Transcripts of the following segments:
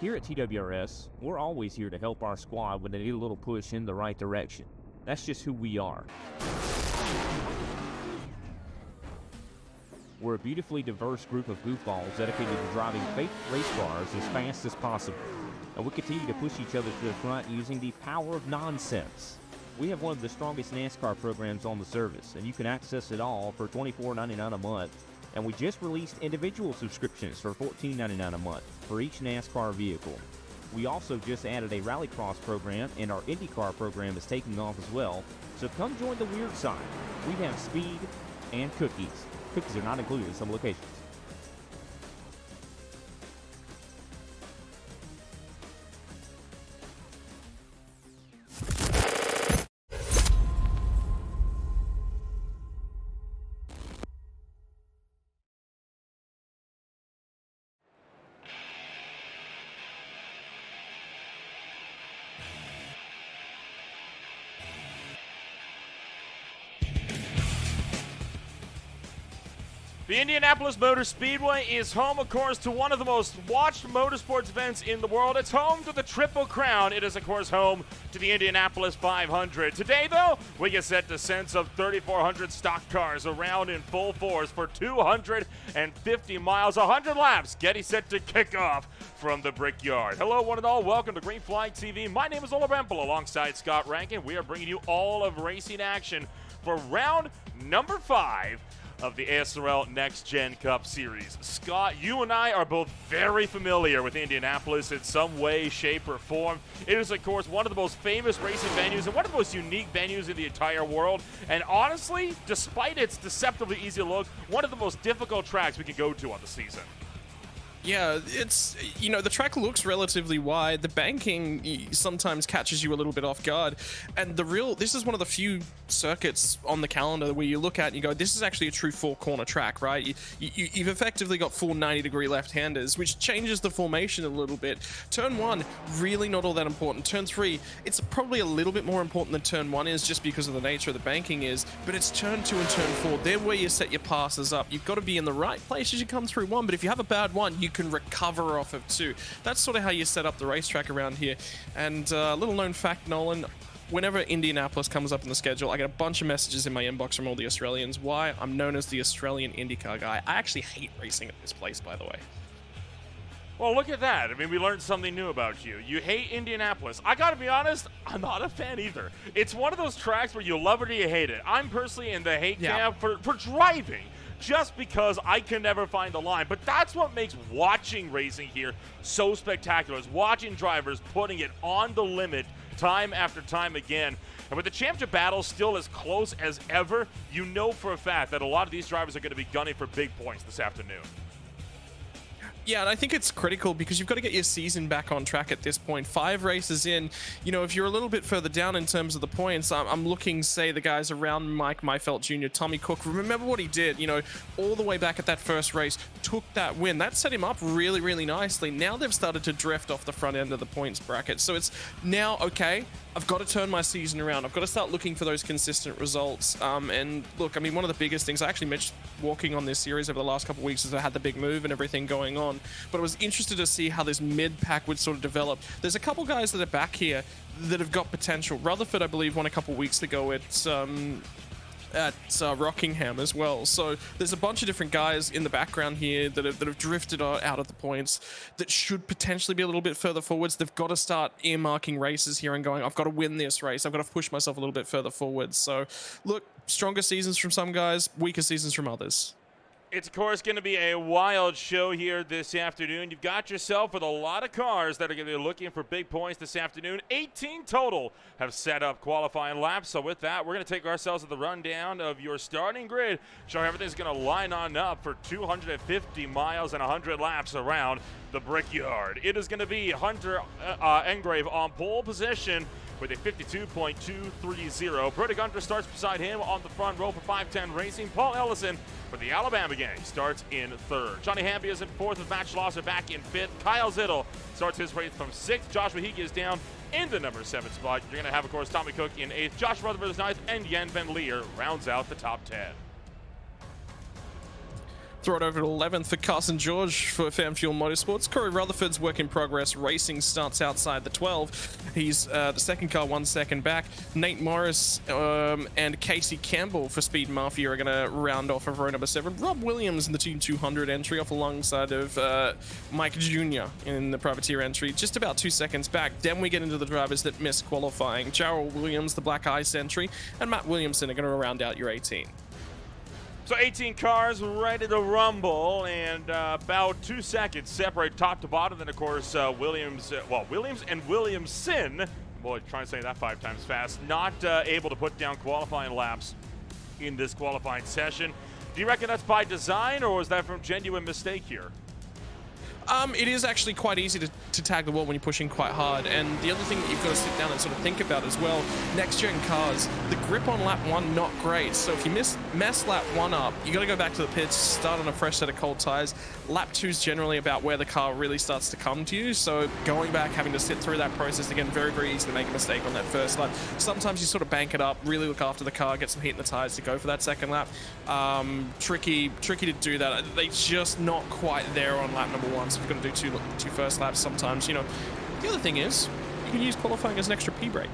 Here at TWRS, we're always here to help our squad when they need a little push in the right direction. That's just who we are. We're a beautifully diverse group of goofballs dedicated to driving fake race cars as fast as possible. And we continue to push each other to the front using the power of nonsense. We have one of the strongest NASCAR programs on the service, and you can access it all for $24.99 a month. And we just released individual subscriptions for $14.99 a month for each NASCAR vehicle. We also just added a rallycross program, and our IndyCar program is taking off as well. So come join the weird side. We have speed and cookies. Cookies are not included in some locations. The Indianapolis Motor Speedway is home, of course, to one of the most watched motorsports events in the world. It's home to the Triple Crown. It is, of course, home to the Indianapolis 500. Today, though, we get set to send some 3,400 stock cars around in full force for 250 miles, 100 laps, getting set to kick off from the Brickyard. Hello, one and all. Welcome to Green Flag TV. My name is Ola Bempel, alongside Scott Rankin. We are bringing you all of racing action for round number 5 of the ASRL NextGen Cup Series. Scott, you and I are both very familiar with Indianapolis in some way, shape, or form. It is, of course, one of the most famous racing venues and one of the most unique venues in the entire world. And honestly, despite its deceptively easy look, one of the most difficult tracks we can go to on the season. Yeah, it's, you know, the track looks relatively wide. The banking sometimes catches you a little bit off guard. And this is one of the few circuits on the calendar where you look at and you go, this is actually a true four-corner track, right? You've effectively got four 90-degree left-handers, which changes the formation a little bit. Turn 1, really not all that important. Turn 3, it's probably a little bit more important than Turn 1 is, just because of the nature of the banking is, but it's Turn 2 and Turn 4. They're where you set your passes up. You've got to be in the right place as you come through 1, but if you have a bad one, you can recover off of 2. That's sort of how you set up the racetrack around here. And a little known fact, Nolan, whenever Indianapolis comes up in the schedule, I get a bunch of messages in my inbox from all the Australians. Why? I'm known as the Australian IndyCar guy. I actually hate racing at this place, by the way. Well, look at that. I mean, we learned something new about you. You hate Indianapolis. I gotta be honest, I'm not a fan either. It's one of those tracks where you love it or you hate it. I'm personally in the hate camp for driving, just because I can never find the line. But that's what makes watching racing here so spectacular, is watching drivers putting it on the limit time after time again. And with the championship battle still as close as ever, you know for a fact that a lot of these drivers are going to be gunning for big points this afternoon. Yeah, and I think it's critical because you've got to get your season back on track at this point. 5 races in, you know, if you're a little bit further down in terms of the points, I'm looking, say, the guys around Mike Meifelt Jr., Tommy Cook. Remember what he did, you know, all the way back at that first race, took that win. That set him up really, really nicely. Now they've started to drift off the front end of the points bracket. So it's now, okay, I've got to turn my season around. I've got to start looking for those consistent results. And look, I mean, one of the biggest things, I actually mentioned walking on this series over the last couple of weeks as I had the big move and everything going on. But I was interested to see how this mid-pack would sort of develop. There's a couple guys that are back here that have got potential. Rutherford, I believe, won a couple weeks ago at Rockingham as well. So there's a bunch of different guys in the background here that have drifted out of the points that should potentially be a little bit further forwards. They've got to start earmarking races here and going, I've got to win this race. I've got to push myself a little bit further forwards. So look, stronger seasons from some guys, weaker seasons from others. It's, of course, going to be a wild show here this afternoon. You've got yourself with a lot of cars that are going to be looking for big points this afternoon. 18 total have set up qualifying laps. So with that, we're going to take ourselves to the rundown of your starting grid, show how everything's going to line on up for 250 miles and 100 laps around the Brickyard. It is going to be Hunter Engrave on pole position with a 52.230. Brody Gunter starts beside him on the front row for 510 Racing. Paul Ellison for the Alabama gang starts in 3rd. Johnny Hamby is in 4th with Matt Schlosser back in 5th. Kyle Zittel starts his race from 6th. Joshua Hickey is down in the number 7 spot. You're going to have, of course, Tommy Cook in 8th. Josh Rutherford is 9th, and Yen Van Leer rounds out the top 10. Throw it over to 11th for Carson George for Fan Fuel Motorsports. Corey Rutherford's work in progress racing starts outside the 12. He's the second car 1 second back. Nate Morris and Casey Campbell for Speed Mafia are going to round off of row number 7. Rob Williams in the Team 200 entry off alongside of Mike Jr. in the Privateer entry, just about 2 seconds back. Then we get into the drivers that missed qualifying. Jarrell Williams, the Black Ice entry, and Matt Williamson are going to round out your 18. So 18 cars ready to rumble, and about 2 seconds separate top to bottom. Then, of course, Williams and Williamson, boy, trying to say that 5 times fast, not able to put down qualifying laps in this qualifying session. Do you reckon that's by design, or was that from genuine mistake here? It is actually quite easy to tag the wall when you're pushing quite hard, and the other thing that you've got to sit down and sort of think about as well, next-gen cars, the grip on lap 1 not great, so if you mess lap 1 up, you got to go back to the pits, start on a fresh set of cold tires. Lap 2 is generally about where the car really starts to come to you, so going back, having to sit through that process again, very, very easy to make a mistake on that first lap. Sometimes you sort of bank it up, really look after the car, get some heat in the tires to go for that second lap. Tricky to do that. They're just not quite there on lap number 1. So you've got to do two first laps sometimes. You know, the other thing is you can use qualifying as an extra P break.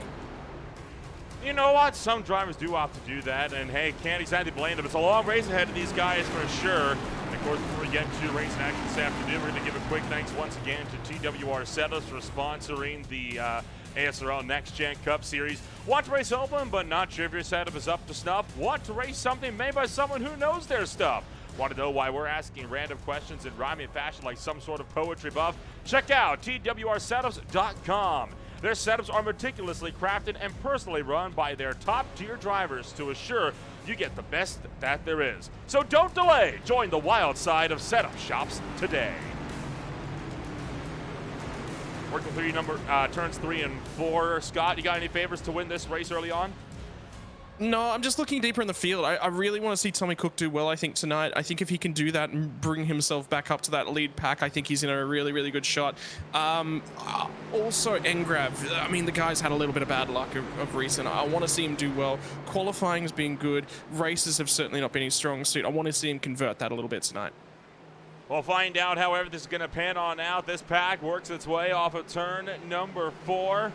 You know what? Some drivers do opt to do that, and hey, can't exactly blame them. It's a long race ahead of these guys for sure. And of course, before we get to race in action this afternoon, we're going to give a quick thanks once again to TWR Setups for sponsoring the ASRL NextGen Cup Series. Want to race open, but not sure if your setup is up to snuff? Want to race something made by someone who knows their stuff? Want to know why we're asking random questions in rhyming fashion like some sort of poetry buff? Check out TWRsetups.com. Their setups are meticulously crafted and personally run by their top-tier drivers to assure you get the best that there is. So don't delay. Join the wild side of setup shops today. Working through turns 3 and 4. Scott, you got any favorites to win this race early on? No, I'm just looking deeper in the field. I really want to see Tommy Cook do well, I think, tonight. I think if he can do that and bring himself back up to that lead pack, I think he's in a really, really good shot. Also, Engrav. I mean, the guy's had a little bit of bad luck of recent. I want to see him do well. Qualifying has been good. Races have certainly not been his strong suit. I want to see him convert that a little bit tonight. We'll find out however this is going to pan on out. This pack works its way off of turn number 4.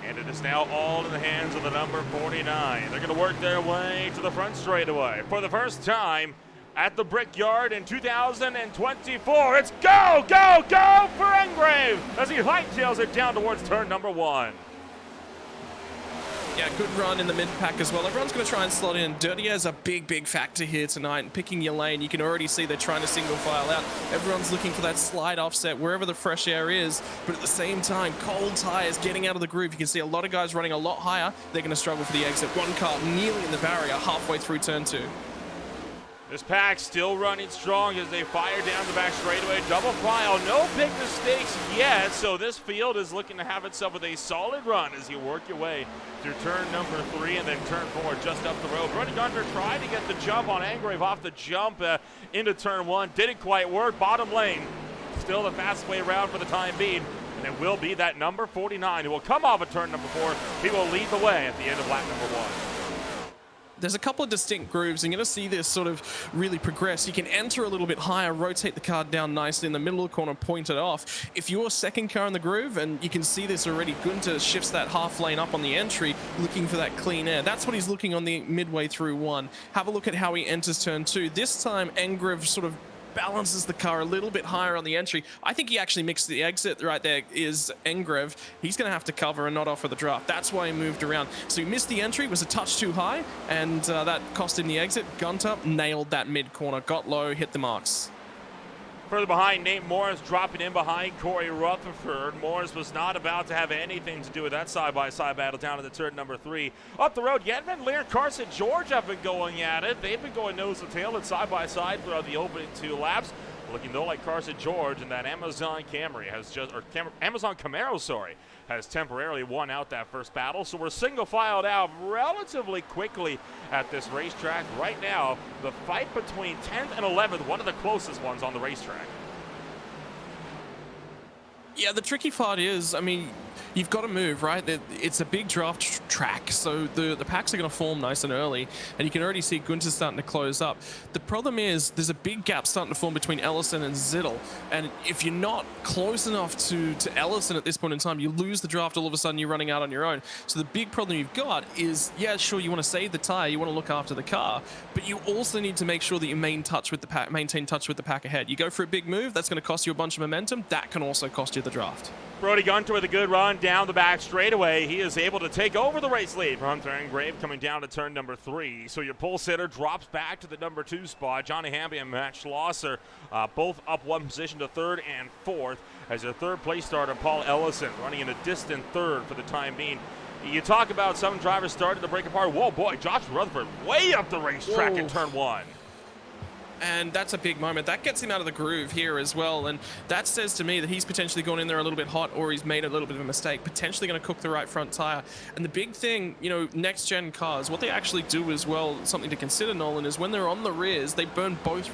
And it is now all in the hands of the number 49. They're going to work their way to the front straightaway for the first time at the Brickyard in 2024. It's go, go, go for Engrave as he hightails it down towards turn number 1. Yeah, good run in the mid-pack as well. Everyone's going to try and slot in. Dirty has a big, big factor here tonight. And picking your lane, you can already see they're trying to single file out. Everyone's looking for that slide offset wherever the fresh air is. But at the same time, cold tires getting out of the groove. You can see a lot of guys running a lot higher. They're going to struggle for the exit. One car nearly in the barrier halfway through turn 2. This pack still running strong as they fire down the back straightaway. Double file, no big mistakes yet. So this field is looking to have itself with a solid run as you work your way through turn number 3 and then turn 4 just up the road. Brody Gunter tried to get the jump on Engrave off the jump into turn 1. Didn't quite work. Bottom lane, still the fastest way around for the time being. And it will be that number 49 who will come off of turn number 4. He will lead the way at the end of lap number 1. There's a couple of distinct grooves, and you're going to see this sort of really progress. You can enter a little bit higher, rotate the car down nicely in the middle of the corner, point it off. If you're second car in the groove, and you can see this already, Gunter shifts that half lane up on the entry, looking for that clean air. That's what he's looking on the midway through 1. Have a look at how he enters turn 2. This time, Engrave sort of balances the car a little bit higher on the entry. I think he actually mixed the exit right there is Engrave. He's going to have to cover and not offer the draft. That's why he moved around. So he missed the entry, was a touch too high, and that cost him the exit. Gunter nailed that mid-corner, got low, hit the marks. Further behind, Nate Morris dropping in behind Corey Rutherford. Morris was not about to have anything to do with that side-by-side battle down at the turn number 3. Up the road, Yetman, Lear, Carson, George have been going at it. They've been going nose to tail and side-by-side throughout the opening 2 laps. Looking though like Carson George and that Amazon Camaro has temporarily won out that first battle. So we're single filed out relatively quickly at this racetrack. Right now, the fight between 10th and 11th, one of the closest ones on the racetrack. Yeah, the tricky part is, I mean, you've got to move, right? It's a big draft track, so the packs are going to form nice and early, and you can already see Gunter starting to close up. The problem is there's a big gap starting to form between Ellison and Zittel, and if you're not close enough to Ellison at this point in time, you lose the draft. All of a sudden, you're running out on your own. So the big problem you've got is, yeah, sure, you want to save the tire, you want to look after the car, but you also need to make sure that you maintain touch with the pack ahead. You go for a big move, that's going to cost you a bunch of momentum. That can also cost you the draft. Brody Gunter with a good run down the back straightaway. He is able to take over the race lead for Hunter Engrave coming down to turn number 3. So your pole sitter drops back to the number 2 spot. Johnny Hamby and Matt Schlosser both up one position to 3rd and 4th as your 3rd place starter, Paul Ellison, running in a distant 3rd for the time being. You talk about some drivers starting to break apart. Whoa, boy, Josh Rutherford way up the racetrack in turn 1. And that's a big moment. That gets him out of the groove here as well. And that says to me that he's potentially gone in there a little bit hot, or he's made a little bit of a mistake, potentially going to cook the right front tire. And the big thing, you know, next gen cars, what they actually do as well, something to consider, Nolan, is when they're on the rears, they burn both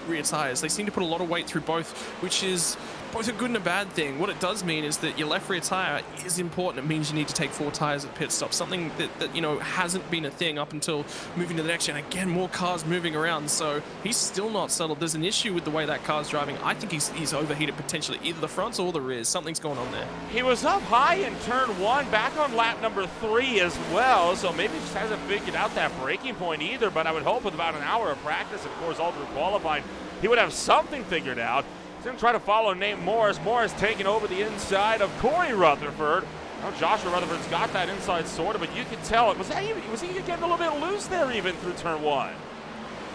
rear tires. They seem to put a lot of weight through both, which is both a good and a bad thing. What it does mean is that your left rear tire is important. It means you need to take 4 tires at pit stop, something that you know, hasn't been a thing up until moving to the next gen. Again, more cars moving around, so he's still not settled. There's an issue with the way that car's driving. I think he's overheated potentially either the fronts or the rears. Something's going on there. He was up high in turn 1, back on lap number 3 as well, so maybe he just hasn't figured out that braking point either, but I would hope with about an hour of practice, of course, all through qualifying, he would have something figured out. He's going to try to follow Nate Morris. Morris taking over the inside of Corey Rutherford. Now Joshua Rutherford's got that inside sorted, but you can tell it. Was he getting a little bit loose there even through turn 1?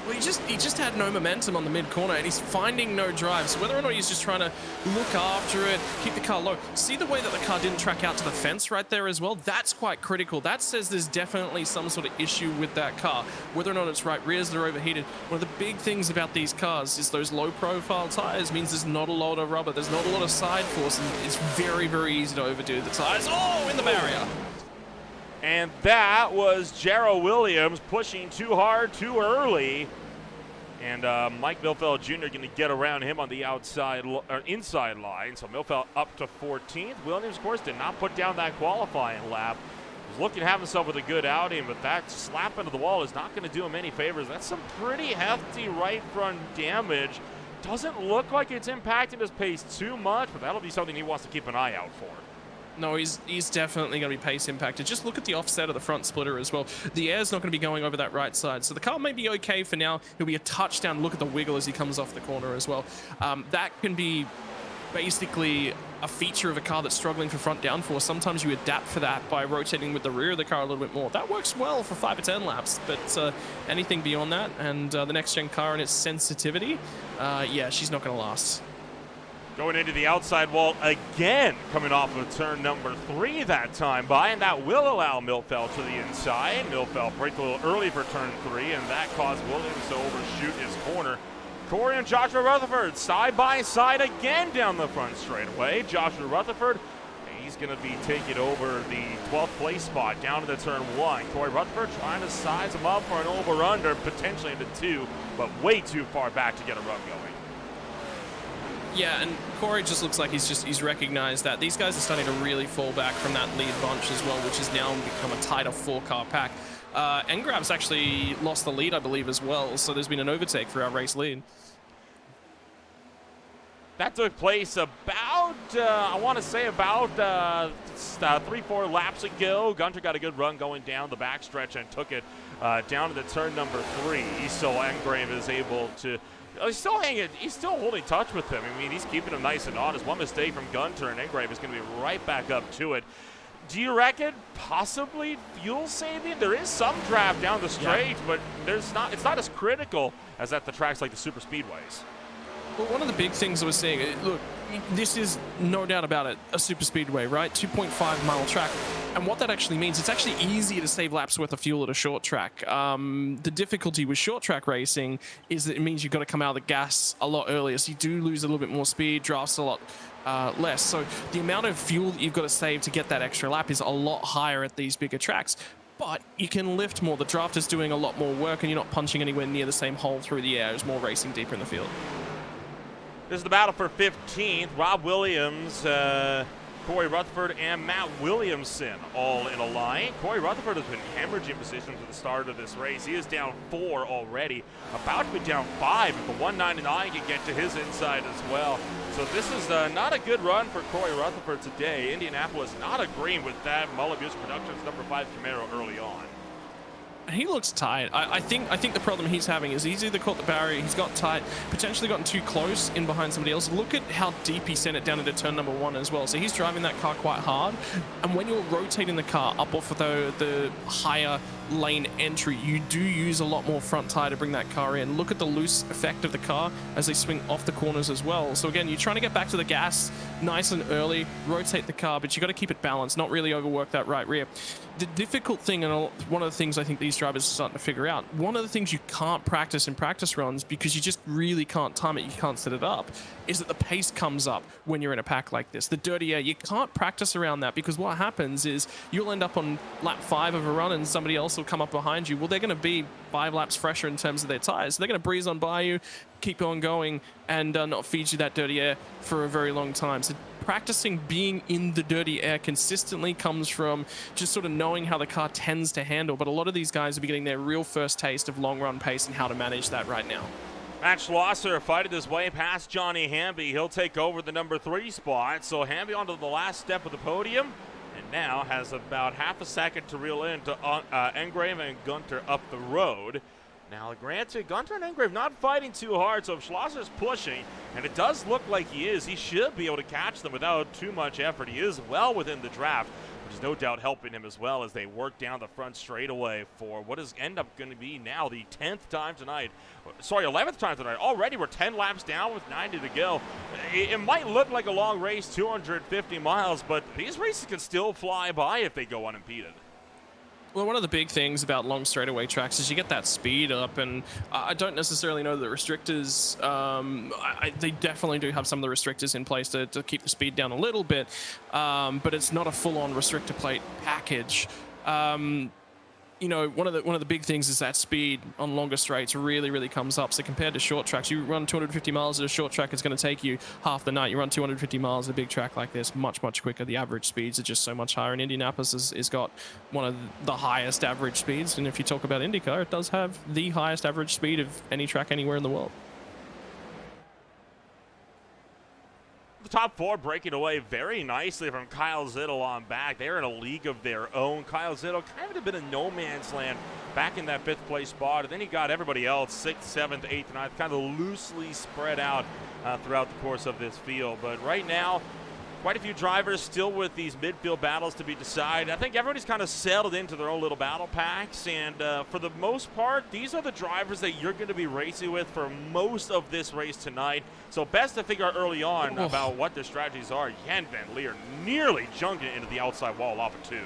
Well, he just had no momentum on the mid-corner, and he's finding no drive. So whether or not he's just trying to look after it, keep the car low. See the way that the car didn't track out to the fence right there as well? That's quite critical. That says there's definitely some sort of issue with that car. Whether or not it's right rears that are overheated. One of the big things about these cars is those low-profile tires means there's not a lot of rubber. There's not a lot of side force, and it's very, very easy to overdo the tires. Oh, in the barrier. And that was Jarrell Williams pushing too hard, too early. And Mike Milfeld Jr. going to get around him on the inside line. So Milfeld up to 14th. Williams, of course, did not put down that qualifying lap. He was looking to have himself with a good outing, but that slap into the wall is not going to do him any favors. That's some pretty hefty right front damage. Doesn't look like it's impacting his pace too much, but that'll be something he wants to keep an eye out for. No, he's definitely going to be pace impacted. Just look at the offset of the front splitter as well. The air's not going to be going over that right side. So the car may be okay for now. He'll be a touchdown. Look at the wiggle as he comes off the corner as well. That can be basically a feature of a car that's struggling for front downforce. Sometimes you adapt for that by rotating with the rear of the car a little bit more. That works well for 5 or 10 laps, but anything beyond that, and the next-gen car and its sensitivity, yeah, she's not going to last. Going into the outside wall again, coming off of turn number 3 that time by, and that will allow Milfeld to the inside. Milfeld braked a little early for turn 3, and that caused Williams to overshoot his corner. Corey and Joshua Rutherford side by side again down the front straightaway. Joshua Rutherford, he's going to be taking over the 12th place spot down to the turn 1. Corey Rutherford trying to size him up for an over-under, potentially into 2, but way too far back to get a run going. Yeah, and Corey just looks like he's recognized that these guys are starting to really fall back from that lead bunch as well, which has now become a tighter 4-car pack. Engrab's actually lost the lead, I believe, as well, so there's been an overtake for our race lead. That took place about, I want to say about 3-4 laps ago. Gunter got a good run going down the backstretch and took it down to the turn number 3. So Engrave is able to, he's still holding touch with him. I mean, he's keeping him nice and honest. One mistake from Gunter and Engrave is going to be right back up to it. Do you reckon possibly fuel saving? There is some draft down the straight, but it's not as critical as at the tracks like the super speedways. Well, one of the big things I was saying, look, this is no doubt about it, a super speedway, right? 2.5-mile track. And what that actually means, it's actually easier to save laps worth of fuel at a short track. The difficulty with short track racing is that it means you've got to come out of the gas a lot earlier. So you do lose a little bit more speed, drafts a lot less. So the amount of fuel that you've got to save to get that extra lap is a lot higher at these bigger tracks. But you can lift more. The draft is doing a lot more work, and you're not punching anywhere near the same hole through the air. There's more racing deeper in the field. This is the battle for 15th. Rob Williams Corey Rutherford and Matt Williamson all in a line. Corey Rutherford has been hemorrhaging positions at the start of this race. He is down 4 already, about to be down 5 if the 199 can get to his inside as well. So this is not a good run for Corey Rutherford today. Indianapolis not agreeing with that. Mullen Music Productions number 5 Camaro early on. He looks tight. I think the problem he's having is he's either caught the barrier, he's got tight, potentially gotten too close in behind somebody else. Look at how deep he sent it down into turn number 1 as well. So he's driving that car quite hard. And when you're rotating the car up off of the higher lane entry, you do use a lot more front tire to bring that car in. Look at the loose effect of the car as they swing off the corners as well. So again, you're trying to get back to the gas nice and early, rotate the car, but you got to keep it balanced, not really overwork that right rear. The difficult thing, and one of the things I think these drivers are starting to figure out, one of the things you can't practice in practice runs because you just really can't time it, you can't set it up, is that the pace comes up when you're in a pack like this. The dirty air, you can't practice around that because what happens is you'll end up on lap 5 of a run and somebody else will come up behind you. Well, they're going to be 5 laps fresher in terms of their tires. So they're going to breeze on by you, keep on going, and not feed you that dirty air for a very long time. So practicing being in the dirty air consistently comes from just sort of knowing how the car tends to handle. But a lot of these guys will be getting their real first taste of long run pace and how to manage that right now. Matt Schlosser fighting his way past Johnny Hamby. He'll take over the number 3 spot. So Hamby onto the last step of the podium, and now has about half a second to reel in to Engrave and Gunter up the road. Now, granted, Gunter and Engrave not fighting too hard, so if Schlosser's pushing, and it does look like he is, he should be able to catch them without too much effort. He is well within the draft, which is no doubt helping him as well as they work down the front straightaway for what is end up going to be now the 10th time tonight. Sorry, 11th time tonight. Already we're 10 laps down with 90 to go. It might look like a long race, 250 miles, but these races can still fly by if they go unimpeded. Well, one of the big things about long straightaway tracks is you get that speed up, and I don't necessarily know the restrictors. They definitely do have some of the restrictors in place to keep the speed down a little bit, but it's not a full-on restrictor plate package. You know, one of the big things is that speed on longer straights really comes up. So compared to short tracks, you run 250 miles at a short track, it's going to take you half the night. You run 250 miles at a big track like this, much quicker. The average speeds are just so much higher. And Indianapolis has got one of the highest average speeds. And if you talk about IndyCar, it does have the highest average speed of any track anywhere in the world. The top 4 breaking away very nicely from Kyle Zittel on back. They're in a league of their own. Kyle Zittel kind of a bit of no man's land back in that 5th place spot, and then he got everybody else 6th, 7th, 8th, 9th, kind of loosely spread out throughout the course of this field. But right now, quite a few drivers still with these midfield battles to be decided. I think everybody's kind of settled into their own little battle packs, and for the most part, these are the drivers that you're going to be racing with for most of this race tonight. So best to figure out early on about what their strategies are. Jan Van Leer nearly junked it into the outside wall off of 2.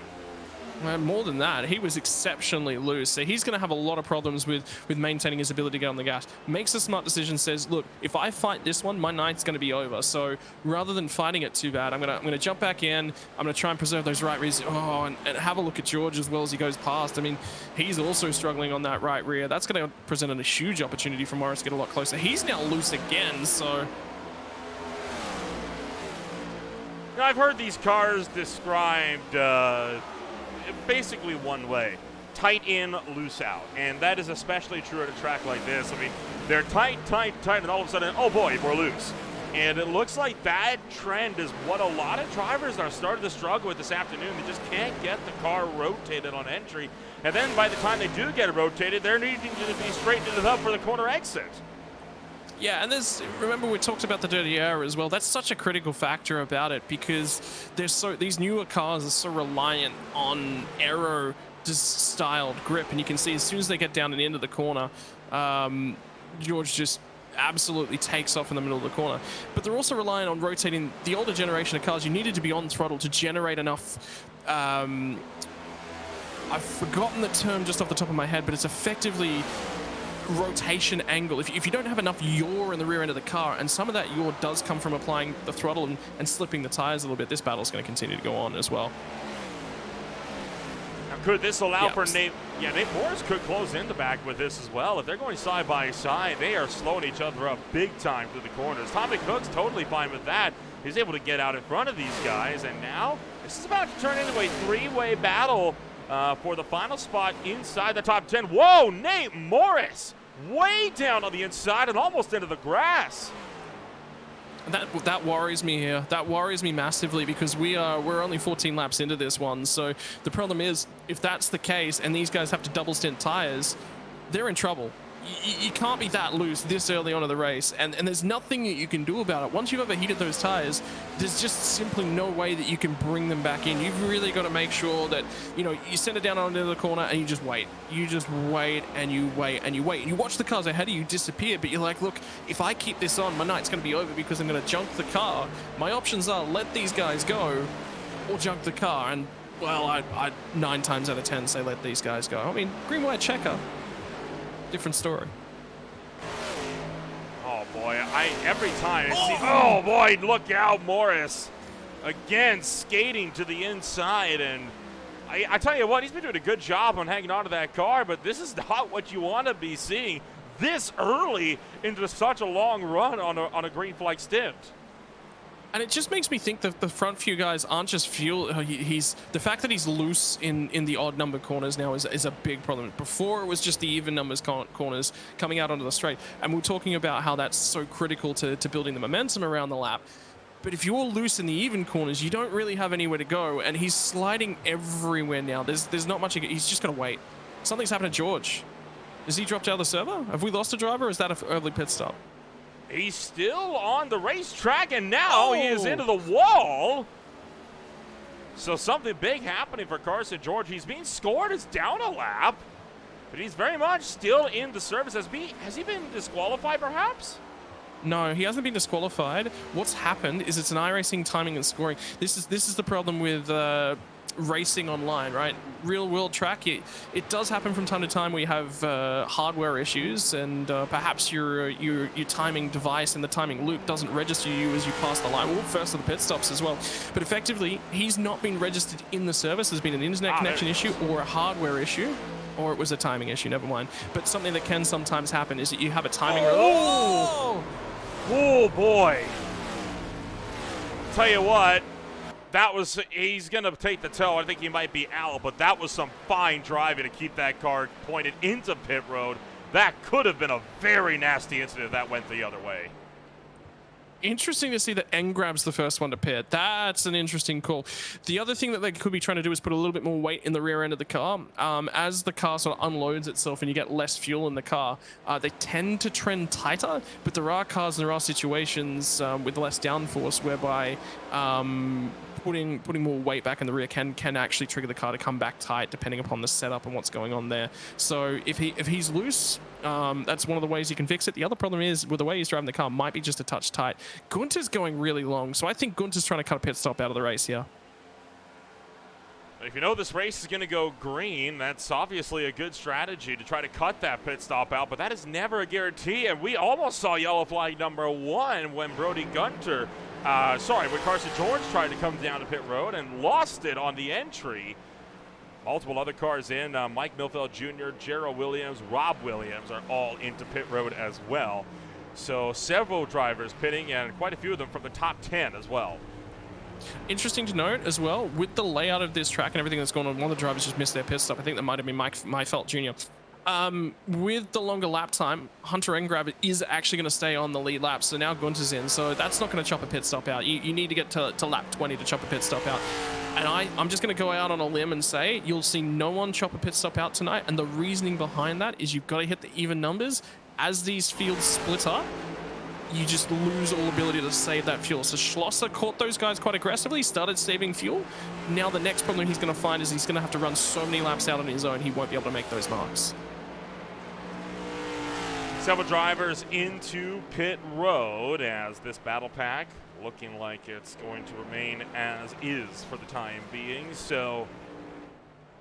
Well, more than that, he was exceptionally loose. So he's going to have a lot of problems with maintaining his ability to get on the gas. Makes a smart decision, says, look, if I fight this one, my night's going to be over. So rather than fighting it too bad, I'm going to jump back in. I'm going to try and preserve those right rears. Oh, and have a look at George as well as he goes past. I mean, he's also struggling on that right rear. That's going to present a huge opportunity for Morris to get a lot closer. He's now loose again, so... Now, I've heard these cars described basically one way: tight in, loose out. And that is especially true at a track like this. I mean, they're tight, and all of a sudden, oh boy, we're loose. And it looks like that trend is what a lot of drivers are starting to struggle with this afternoon. They just can't get the car rotated on entry. And then by the time they do get it rotated, they're needing to be straightened up for the corner exit. Yeah, and remember we talked about the dirty air as well. That's such a critical factor about it because these newer cars are so reliant on aero styled grip, and you can see as soon as they get down to the end of the corner, George just absolutely takes off in the middle of the corner. But they're also relying on rotating. The older generation of cars, you needed to be on throttle to generate enough. I've forgotten the term just off the top of my head, but it's effectively rotation angle. If you don't have enough yaw in the rear end of the car, and some of that yaw does come from applying the throttle and slipping the tires a little bit, this battle's going to continue to go on as well. Now, could this allow for Nate? Yeah, Nate Morris could close in the back with this as well. If they're going side by side, they are slowing each other up big time through the corners. Tommy Cook's totally fine with that. He's able to get out in front of these guys, and now this is about to turn into a three-way battle for the final spot inside the top 10. Whoa, Nate Morris way down on the inside and almost into the grass. That worries me here. That worries me massively because we're only 14 laps into this one. So the problem is, if that's the case and these guys have to double stint tires, they're in trouble. You can't be that loose this early on in the race, and there's nothing that you can do about it. Once you've overheated those tires, there's just simply no way that you can bring them back in. You've really got to make sure that, you know, you send it down onto the corner and you just wait. You just wait and you wait and you wait. And you watch the cars ahead of you disappear, but you're like, look, if I keep this on, my night's going to be over because I'm going to junk the car. My options are let these guys go or junk the car. And, well, I 9 times out of 10 say let these guys go. I mean, green, white, checker. Different story. Oh boy, every time I see, oh boy, look out, Morris again skating to the inside, and I tell you what, he's been doing a good job on hanging on to that car, but this is not what you want to be seeing this early into such a long run on a green flag stint. And it just makes me think that the front few guys aren't just fuel. The fact that he's loose in the odd number corners now is a big problem. Before it was just the even numbers corners coming out onto the straight. And we're talking about how that's so critical to building the momentum around the lap. But if you're loose in the even corners, you don't really have anywhere to go. And he's sliding everywhere now. There's not much. He's just going to wait. Something's happened to George. Has he dropped out of the server? Have we lost a driver or is that an early pit stop? He's still on the racetrack, and now he is into the wall. So something big happening for Carson George. He's being scored as down a lap, but he's very much still in the service. Has he been disqualified, perhaps? No, he hasn't been disqualified. What's happened is it's an iRacing timing and scoring. This is the problem with racing online, right? Real world track, it does happen from time to time where you have hardware issues, and perhaps your timing device and the timing loop doesn't register you as you pass the line, or first of the pit stops as well. But effectively, he's not been registered in the service. There's been an internet connection issue or a hardware issue, or it was a timing issue, never mind. But something that can sometimes happen is that you have a timing... Oh boy. Tell you what, he's going to take the tow. I think he might be out, but that was some fine driving to keep that car pointed into pit road. That could have been a very nasty incident if that went the other way. Interesting to see that N grabs the first one to pit. That's an interesting call. The other thing that they could be trying to do is put a little bit more weight in the rear end of the car. As the car sort of unloads itself and you get less fuel in the car, they tend to trend tighter, but there are cars and there are situations with less downforce whereby putting more weight back in the rear can actually trigger the car to come back tight depending upon the setup and what's going on there. So if he's loose, that's one of the ways you can fix it. The other problem is with the way he's driving the car might be just a touch tight. Gunter's going really long, so I think Gunter's trying to cut a pit stop out of the race here. If you know this race is going to go green, that's obviously a good strategy to try to cut that pit stop out, but that is never a guarantee, and we almost saw yellow flag number 1 when when Carson George tried to come down to pit road and lost it on the entry. Multiple other cars in. Mike Milfeld Jr., Gerald Williams, Rob Williams are all into pit road as well. So several drivers pitting, and quite a few of them from the top 10 as well. Interesting to note as well, with the layout of this track and everything that's going on, one of the drivers just missed their pit stop. I think that might have been Mike Felt Jr. With the longer lap time, Hunter Engrab is actually going to stay on the lead lap, so now Gunter's in, so that's not going to chop a pit stop out. You need to get to lap 20 to chop a pit stop out. And I'm just going to go out on a limb and say you'll see no one chop a pit stop out tonight, and the reasoning behind that is you've got to hit the even numbers. As these fields split up, you just lose all ability to save that fuel. So Schlosser caught those guys quite aggressively, started saving fuel. Now the next problem he's going to find is he's going to have to run so many laps out on his own, he won't be able to make those marks. Several drivers into pit road as this battle pack looking like it's going to remain as is for the time being. So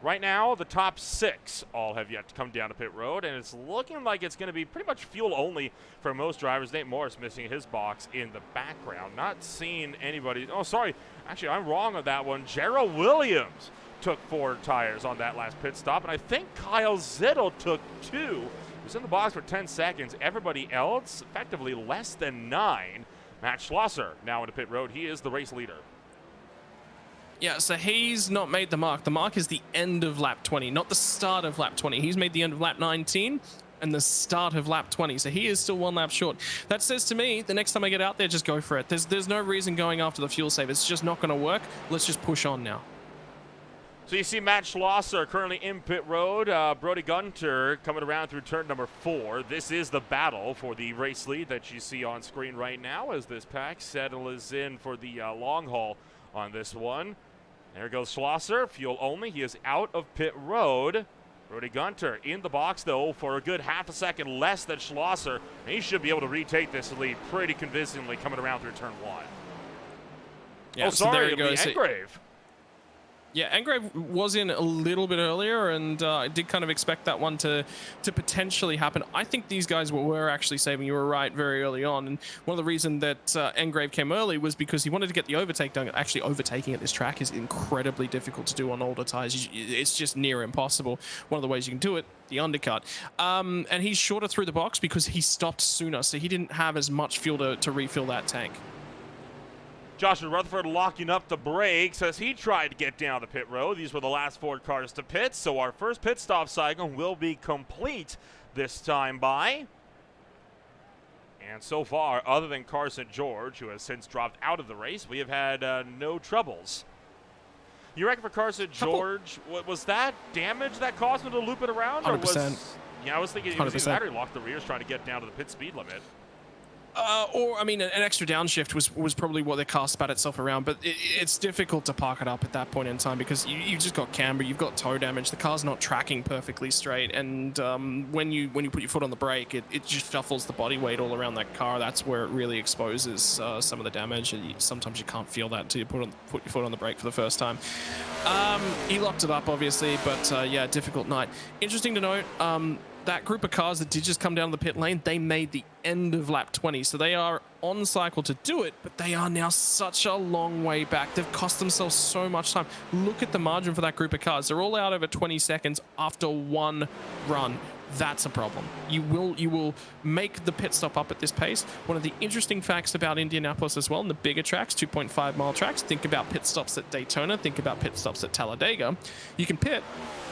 right now, the top 6 all have yet to come down to pit road, and it's looking like it's going to be pretty much fuel only for most drivers. Nate Morris missing his box in the background. Not seeing anybody. Oh, sorry. Actually, I'm wrong on that one. Gerald Williams took 4 tires on that last pit stop, and I think Kyle Zittel took 2. He was in the box for 10 seconds. Everybody else, effectively less than 9. Matt Schlosser now into pit road. He is the race leader. Yeah, so he's not made the mark. The mark is the end of lap 20, not the start of lap 20. He's made the end of lap 19 and the start of lap 20, so he is still 1 lap short. That says to me, the next time I get out there, just go for it. There's no reason going after the fuel save. It's just not going to work. Let's just push on now. So you see Matt Schlosser currently in pit road. Brody Gunter coming around through turn number 4. This is the battle for the race lead that you see on screen right now as this pack settles in for the long haul on this one. There goes Schlosser, fuel only. He is out of pit road. Brody Gunter in the box, though, for a good half a second less than Schlosser. He should be able to retake this lead pretty convincingly coming around through turn 1. Yeah, oh, so sorry, there he goes. Engrave. Yeah, Engrave was in a little bit earlier, and I did kind of expect that one to potentially happen. I think these guys were actually saving. You were right very early on, and one of the reasons that Engrave came early was because he wanted to get the overtake done. Actually, overtaking at this track is incredibly difficult to do on older tires. It's just near impossible. One of the ways you can do it, the undercut. And he's shorter through the box because he stopped sooner, so he didn't have as much fuel to refill that tank. Joshua Rutherford locking up the brakes as he tried to get down the pit road. These were the last 4 cars to pit, so our first pit stop cycle will be complete this time by. And so far, other than Carson George, who has since dropped out of the race, we have had no troubles. You reckon for Carson George, was that damage that caused him to loop it around? 100%. Yeah, I was thinking it was his battery locked the rears trying to get down to the pit speed limit. Or, I mean, an extra downshift was probably what they cast spat itself around, but it's difficult to park it up at that point in time because you've just got camber, you've got toe damage, the car's not tracking perfectly straight, and when you put your foot on the brake, it just shuffles the body weight all around that car. That's where it really exposes some of the damage, and sometimes you can't feel that until you put your foot on the brake for the first time. He locked it up, obviously, but yeah, difficult night. Interesting to note, that group of cars that did just come down the pit lane, they made the end of lap 20. So they are on cycle to do it, but they are now such a long way back. They've cost themselves so much time. Look at the margin for that group of cars. They're all out over 20 seconds after 1 run. That's a problem. You will make the pit stop up at this pace. One of the interesting facts about Indianapolis as well, in the bigger tracks, 2.5 mile tracks, think about pit stops at Daytona, think about pit stops at Talladega. You can pit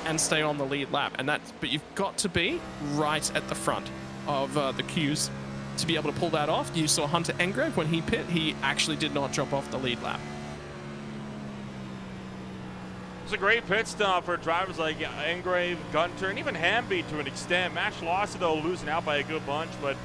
and stay on the lead lap, but you've got to be right at the front of the queues to be able to pull that off. You saw Hunter Engrave when he pit, he actually did not drop off the lead lap. It's a great pit stop for drivers like Engrave, Gunter, and even Hamby to an extent. Matt Schlosser, though, losing out by a good bunch, but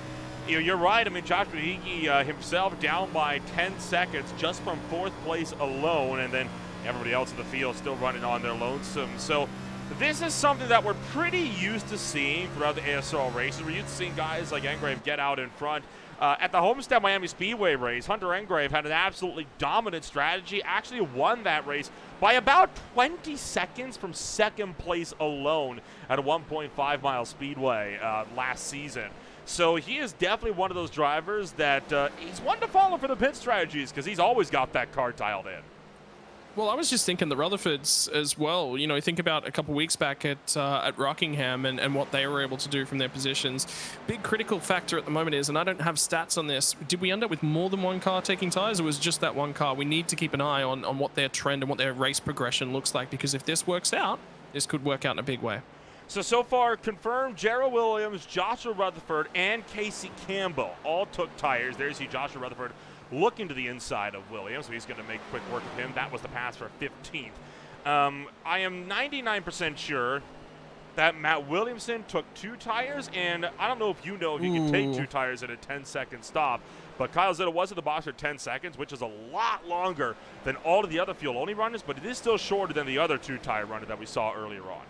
you're right. I mean, Josh Mahiki himself down by 10 seconds just from 4th place alone, and then everybody else in the field still running on their lonesome. So this is something that we're pretty used to seeing throughout the ASRL races. We're used to seeing guys like Engrave get out in front. At the Homestead Miami Speedway race, Hunter Engrave had an absolutely dominant strategy, actually won that race by about 20 seconds from 2nd place alone at a 1.5 mile speedway last season. So he is definitely one of those drivers that he's one to follow for the pit strategies because he's always got that car dialed in. Well, I was just thinking the Rutherfords as well. You know, think about a couple weeks back at Rockingham and what they were able to do from their positions. Big critical factor at the moment is, and I don't have stats on this, did we end up with more than 1 car taking tires, or was it just that 1 car? We need to keep an eye on what their trend and what their race progression looks like, because if this works out, this could work out in a big way. So far confirmed, Gerald Williams, Joshua Rutherford, and Casey Campbell all took tires. There you see Joshua Rutherford looking to the inside of Williams, so he's going to make quick work of him. That was the pass for 15th. I am 99% sure that Matt Williamson took 2 tires, and I don't know if you know if you can take 2 tires at a 10-second stop, but Kyle Zito was in the box for 10 seconds, which is a lot longer than all of the other fuel-only runners, but it is still shorter than the other 2-tire runner that we saw earlier on.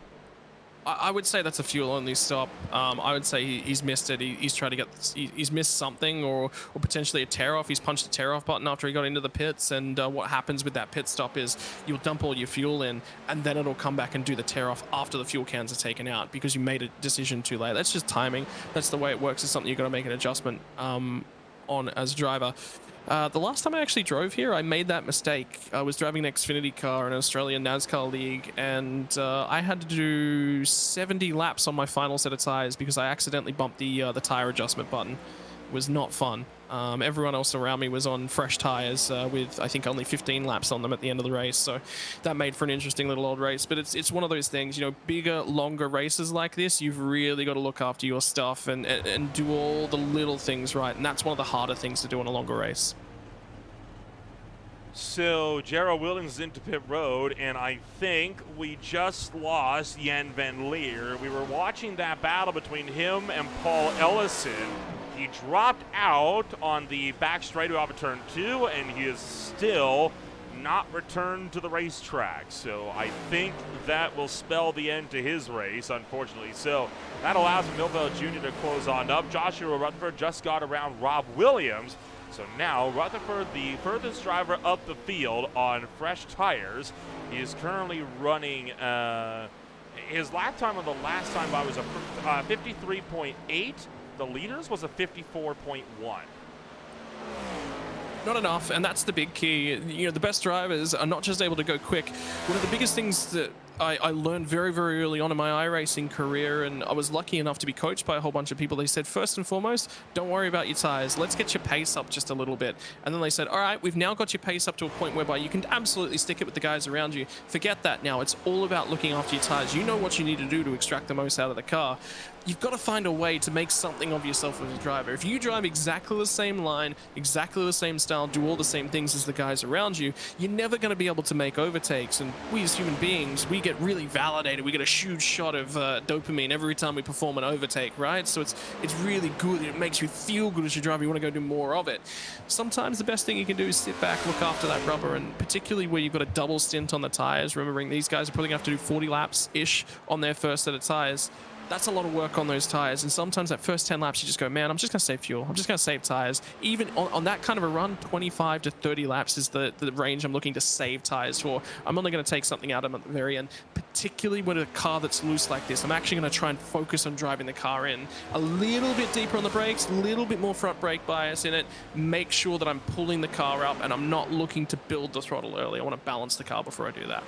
I would say that's a fuel-only stop. I would say he's missed it. He's tried to he's missed something, or potentially a tear-off. He's punched a tear-off button after he got into the pits, and what happens with that pit stop is you'll dump all your fuel in, and then it'll come back and do the tear-off after the fuel cans are taken out because you made a decision too late. That's just timing. That's the way it works. It's something you've got to make an adjustment on as a driver. The last time I actually drove here, I made that mistake. I was driving an Xfinity car in an Australian NASCAR league, and I had to do 70 laps on my final set of tires because I accidentally bumped the tire adjustment button. was not fun. Everyone else around me was on fresh tires with, I think, only 15 laps on them at the end of the race. So that made for an interesting little old race. But it's one of those things, you know, bigger, longer races like this, you've really got to look after your stuff and do all the little things right. And that's one of the harder things to do in a longer race. So Gerald Williams is into pit road, and I think we just lost Jan Van Leer. We were watching that battle between him and Paul Ellison. He dropped out on the back straightaway off of turn 2, and he is still not returned to the racetrack. So I think that will spell the end to his race, unfortunately. So that allows Millville Jr. to close on up. Joshua Rutherford just got around Rob Williams. So now Rutherford, the furthest driver up the field on fresh tires, he is currently running his lap time on the last time by was a 53.8. The leaders was a 54.1. Not enough, and that's the big key. You know, the best drivers are not just able to go quick. One of the biggest things that I learned very, very early on in my iRacing career, and I was lucky enough to be coached by a whole bunch of people. They said, first and foremost, don't worry about your tires. Let's get your pace up just a little bit. And then they said, all right, we've now got your pace up to a point whereby you can absolutely stick it with the guys around you. Forget that now. It's all about looking after your tires. You know what you need to do to extract the most out of the car. You've got to find a way to make something of yourself as a driver. If you drive exactly the same line, exactly the same style, do all the same things as the guys around you, you're never going to be able to make overtakes. And we as human beings, we get really validated. We get a huge shot of dopamine every time we perform an overtake, right? So it's really good. It makes you feel good as a driver. You want to go do more of it. Sometimes the best thing you can do is sit back, look after that rubber, and particularly where you've got a double stint on the tires, remembering these guys are probably going to have to do 40 laps-ish on their first set of tires. That's a lot of work on those tires, and sometimes that first 10 laps you just go, man, I'm just going to save fuel. I'm just going to save tires. Even on that kind of a run, 25 to 30 laps is the range I'm looking to save tires for. I'm only going to take something out of them at the very end, particularly with a car that's loose like this. I'm actually going to try and focus on driving the car in a little bit deeper on the brakes, a little bit more front brake bias in it, make sure that I'm pulling the car up and I'm not looking to build the throttle early. I want to balance the car before I do that.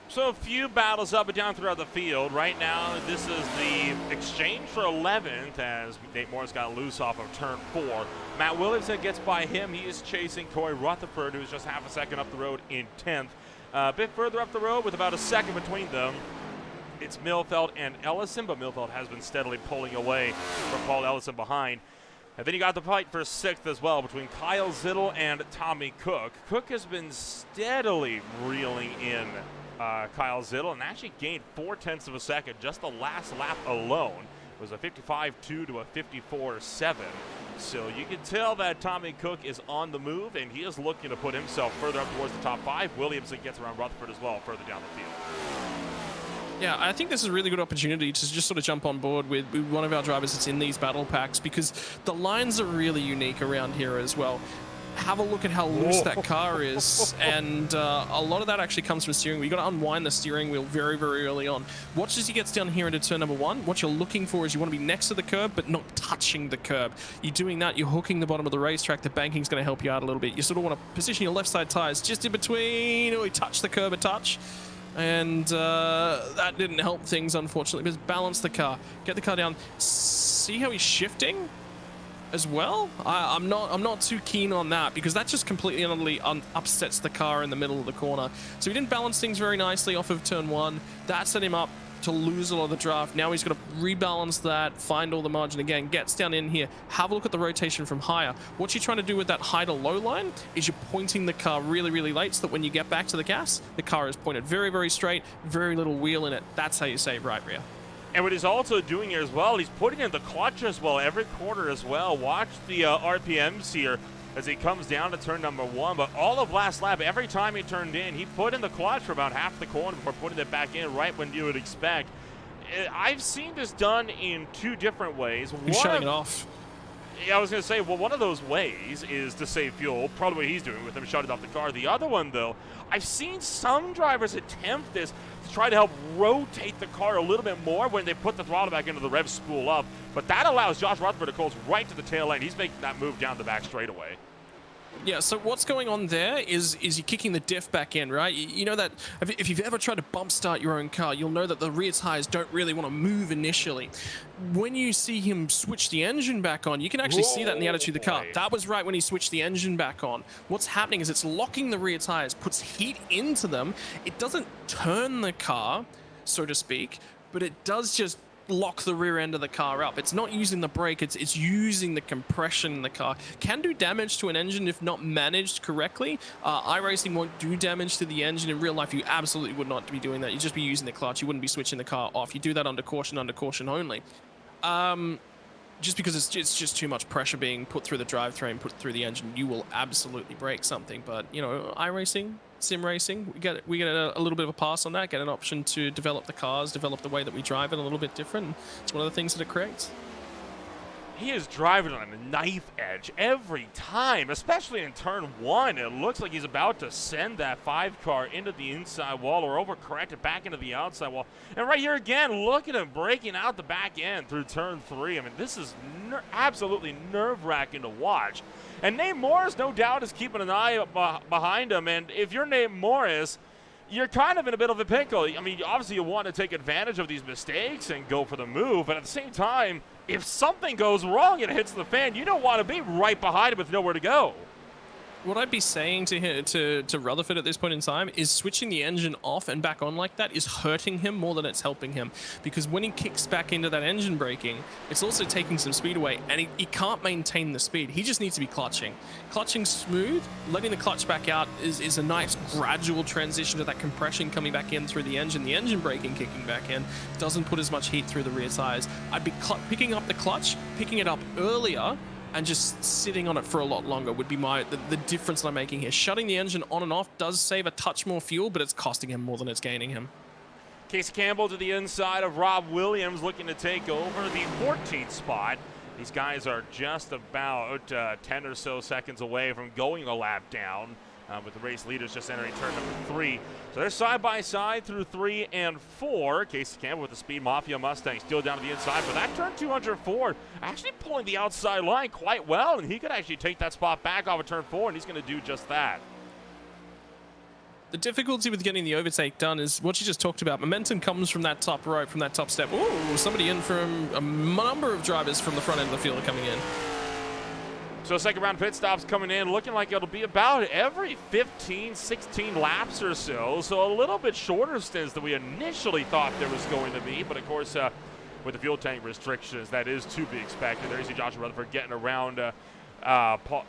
So a few battles up and down throughout the field. Right now, this is the exchange for 11th as Nate Morris got loose off of turn 4. Matt Williamson gets by him. He is chasing Corey Rutherford, who's just half a second up the road in 10th. A bit further up the road with about a second between them, it's Millfeld and Ellison, but Millfeld has been steadily pulling away from Paul Ellison behind. And then you got the fight for 6th as well between Kyle Zittel and Tommy Cook. Cook has been steadily reeling in Kyle Zittel and actually gained 0.4 of a second just the last lap alone. It was a 55.2 to a 54.7. So you can tell that Tommy Cook is on the move, and he is looking to put himself further up towards the top 5. Williamson gets around Rutherford as well further down the field. Yeah, I think this is a really good opportunity to just sort of jump on board with one of our drivers that's in these battle packs, because the lines are really unique around here as well. Have a look at how loose that car is, and a lot of that actually comes from steering wheel. You've got to unwind the steering wheel very, very early on. Watch as he gets down here into turn number 1. What you're looking for is you want to be next to the curb, but not touching the curb. You're doing that, you're hooking the bottom of the racetrack. The banking's going to help you out a little bit. You sort of want to position your left side tires just in between. Oh, you touch the curb a touch. And that didn't help things, unfortunately. But balance the car. Get the car down. See how he's shifting as well? I'm not too keen on that, because that just completely and utterly upsets the car in the middle of the corner. So he didn't balance things very nicely off of turn 1. That set him up to lose a lot of the draft. Now he's got to rebalance that, find all the margin again, gets down in here. Have a look at the rotation from higher. What you're trying to do with that high to low line is you're pointing the car really, really late so that when you get back to the gas, the car is pointed very, very straight, very little wheel in it. That's how you save right rear. And what he's also doing here as well, he's putting in the clutch as well, every quarter as well. Watch the RPMs here as he comes down to turn number 1. But all of last lap, every time he turned in, he put in the clutch for about half the corner before putting it back in right when you would expect. I've seen this done in 2 different ways. He's shutting it off. Yeah, I was going to say, well, one of those ways is to save fuel, probably what he's doing with him shutting off the car. The other one, though, I've seen some drivers attempt this to try to help rotate the car a little bit more when they put the throttle back into the rev spool up. But that allows Josh Rutherford to close right to the tail end. He's making that move down the back straightaway. Yeah, so what's going on there is you're kicking the diff back in, right? You know that if you've ever tried to bump start your own car, you'll know that the rear tires don't really want to move initially. When you see him switch the engine back on, you can actually see that in the attitude of the car. That was right when he switched the engine back on. What's happening is it's locking the rear tires, puts heat into them. It doesn't turn the car, so to speak, but it does just lock the rear end of the car up. It's not using the brake, it's using the compression in the car. Can do damage to an engine if not managed correctly. iRacing won't do damage to the engine. In real life, you absolutely would not be doing that. You'd just be using the clutch. You wouldn't be switching the car off. You do that under caution only. Just because it's just too much pressure being put through the drivetrain, put through the engine, you will absolutely break something. But, you know, iRacing, sim racing, we get a little bit of a pass on that, get an option to develop the cars, develop the way that we drive it a little bit different. It's one of the things that it creates. He is driving on a knife edge every time, especially in turn one. It looks like he's about to send that 5 car into the inside wall or overcorrect it back into the outside wall. And right here again, look at him breaking out the back end through turn 3. I mean, this is absolutely nerve-wracking to watch. And Nate Morris, no doubt, is keeping an eye behind him. And if you're Nate Morris, you're kind of in a bit of a pickle. I mean, obviously you want to take advantage of these mistakes and go for the move, but at the same time, if something goes wrong and it hits the fan, you don't want to be right behind him with nowhere to go. What I'd be saying to him, to Rutherford at this point in time is switching the engine off and back on like that is hurting him more than it's helping him. Because when he kicks back into that engine braking, it's also taking some speed away, and he can't maintain the speed. He just needs to be clutching. Clutching smooth, letting the clutch back out is a nice gradual transition to that compression coming back in through the engine. The engine braking kicking back in doesn't put as much heat through the rear tires. I'd be picking up the clutch, picking it up earlier, and just sitting on it for a lot longer would be the difference that I'm making here. Shutting the engine on and off does save a touch more fuel, but it's costing him more than it's gaining him. Casey Campbell to the inside of Rob Williams, looking to take over the 14th spot. These guys are just about 10 or so seconds away from going a lap down, with the race leaders just entering turn number 3. So they're side by side through 3 and 4. Casey Campbell with the Speed Mafia Mustang still down to the inside, but that turn 204 actually pulling the outside line quite well, and he could actually take that spot back off of turn 4, and he's going to do just that. The difficulty with getting the overtake done is what you just talked about. Momentum comes from that top rope, from that top step. Ooh, somebody in from a number of drivers from the front end of the field are coming in. So second round pit stops coming in, looking like it'll be about every 15, 16 laps or so. So a little bit shorter stints than we initially thought there was going to be. But of course, with the fuel tank restrictions, that is to be expected. There you see Joshua Rutherford getting around Paul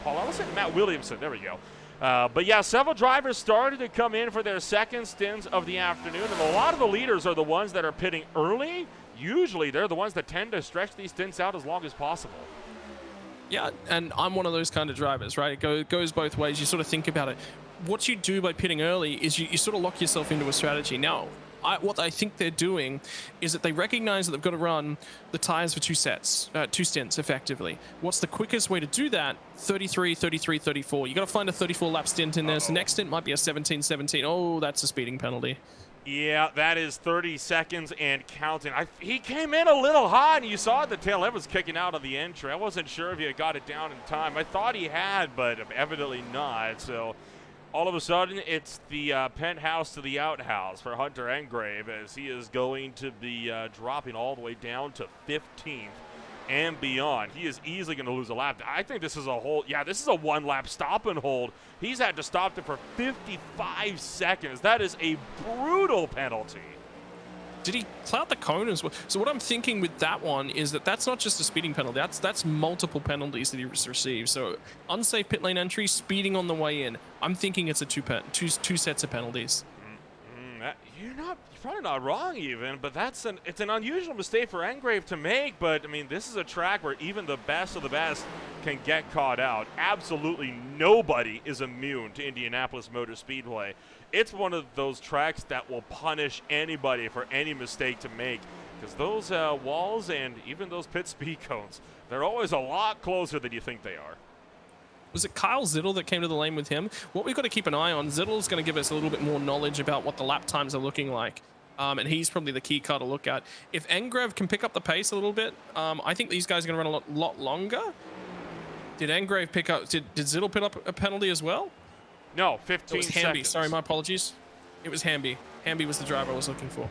Ellison, Matt Williamson. There we go. But yeah, several drivers started to come in for their second stints of the afternoon. And a lot of the leaders are the ones that are pitting early. Usually they're the ones that tend to stretch these stints out as long as possible. Yeah, and I'm one of those kind of drivers, right? It goes both ways. You sort of think about it. What you do by pitting early is you sort of lock yourself into a strategy. Now, what I think they're doing is that they recognize that they've got to run the tires for two stints effectively. What's the quickest way to do that? 33, 33, 34. You got to find a 34 lap stint in there. So next stint might be a 17, 17. Oh, that's a speeding penalty. Yeah, that is 30 seconds and counting. He came in a little hot, and you saw the tail end was kicking out on the entry. I wasn't sure if he had got it down in time. I thought he had, but evidently not. So all of a sudden, it's the penthouse to the outhouse for Hunter Engrave, as he is going to be dropping all the way down to 15th and beyond. He is easily going to lose a lap. I think this is this is a one-lap stop and hold. He's had to stop it for 55 seconds. That is a brutal penalty. Did he clout the cone as well? So what I'm thinking with that one is that that's not just a speeding penalty. That's multiple penalties that he received. So unsafe pit lane entry, speeding on the way in. I'm thinking it's two sets of penalties. You're probably not wrong even, but it's an unusual mistake for Engrave to make. But I mean, this is a track where even the best of the best can get caught out. Absolutely nobody is immune to Indianapolis Motor Speedway. It's one of those tracks that will punish anybody for any mistake to make, because those walls and even those pit speed cones, they're always a lot closer than you think they are. Was it Kyle Zittel that came to the lane with him? What we've got to keep an eye on, Zittel's going to give us a little bit more knowledge about what the lap times are looking like. And he's probably the key car to look at. If Engrave can pick up the pace a little bit, I think these guys are going to run a lot longer. Did Engrave pick up? Did Zittel pick up a penalty as well? No, It 15 was Hamby. seconds. Sorry, my apologies. It was Hamby. Hamby was the driver I was looking for.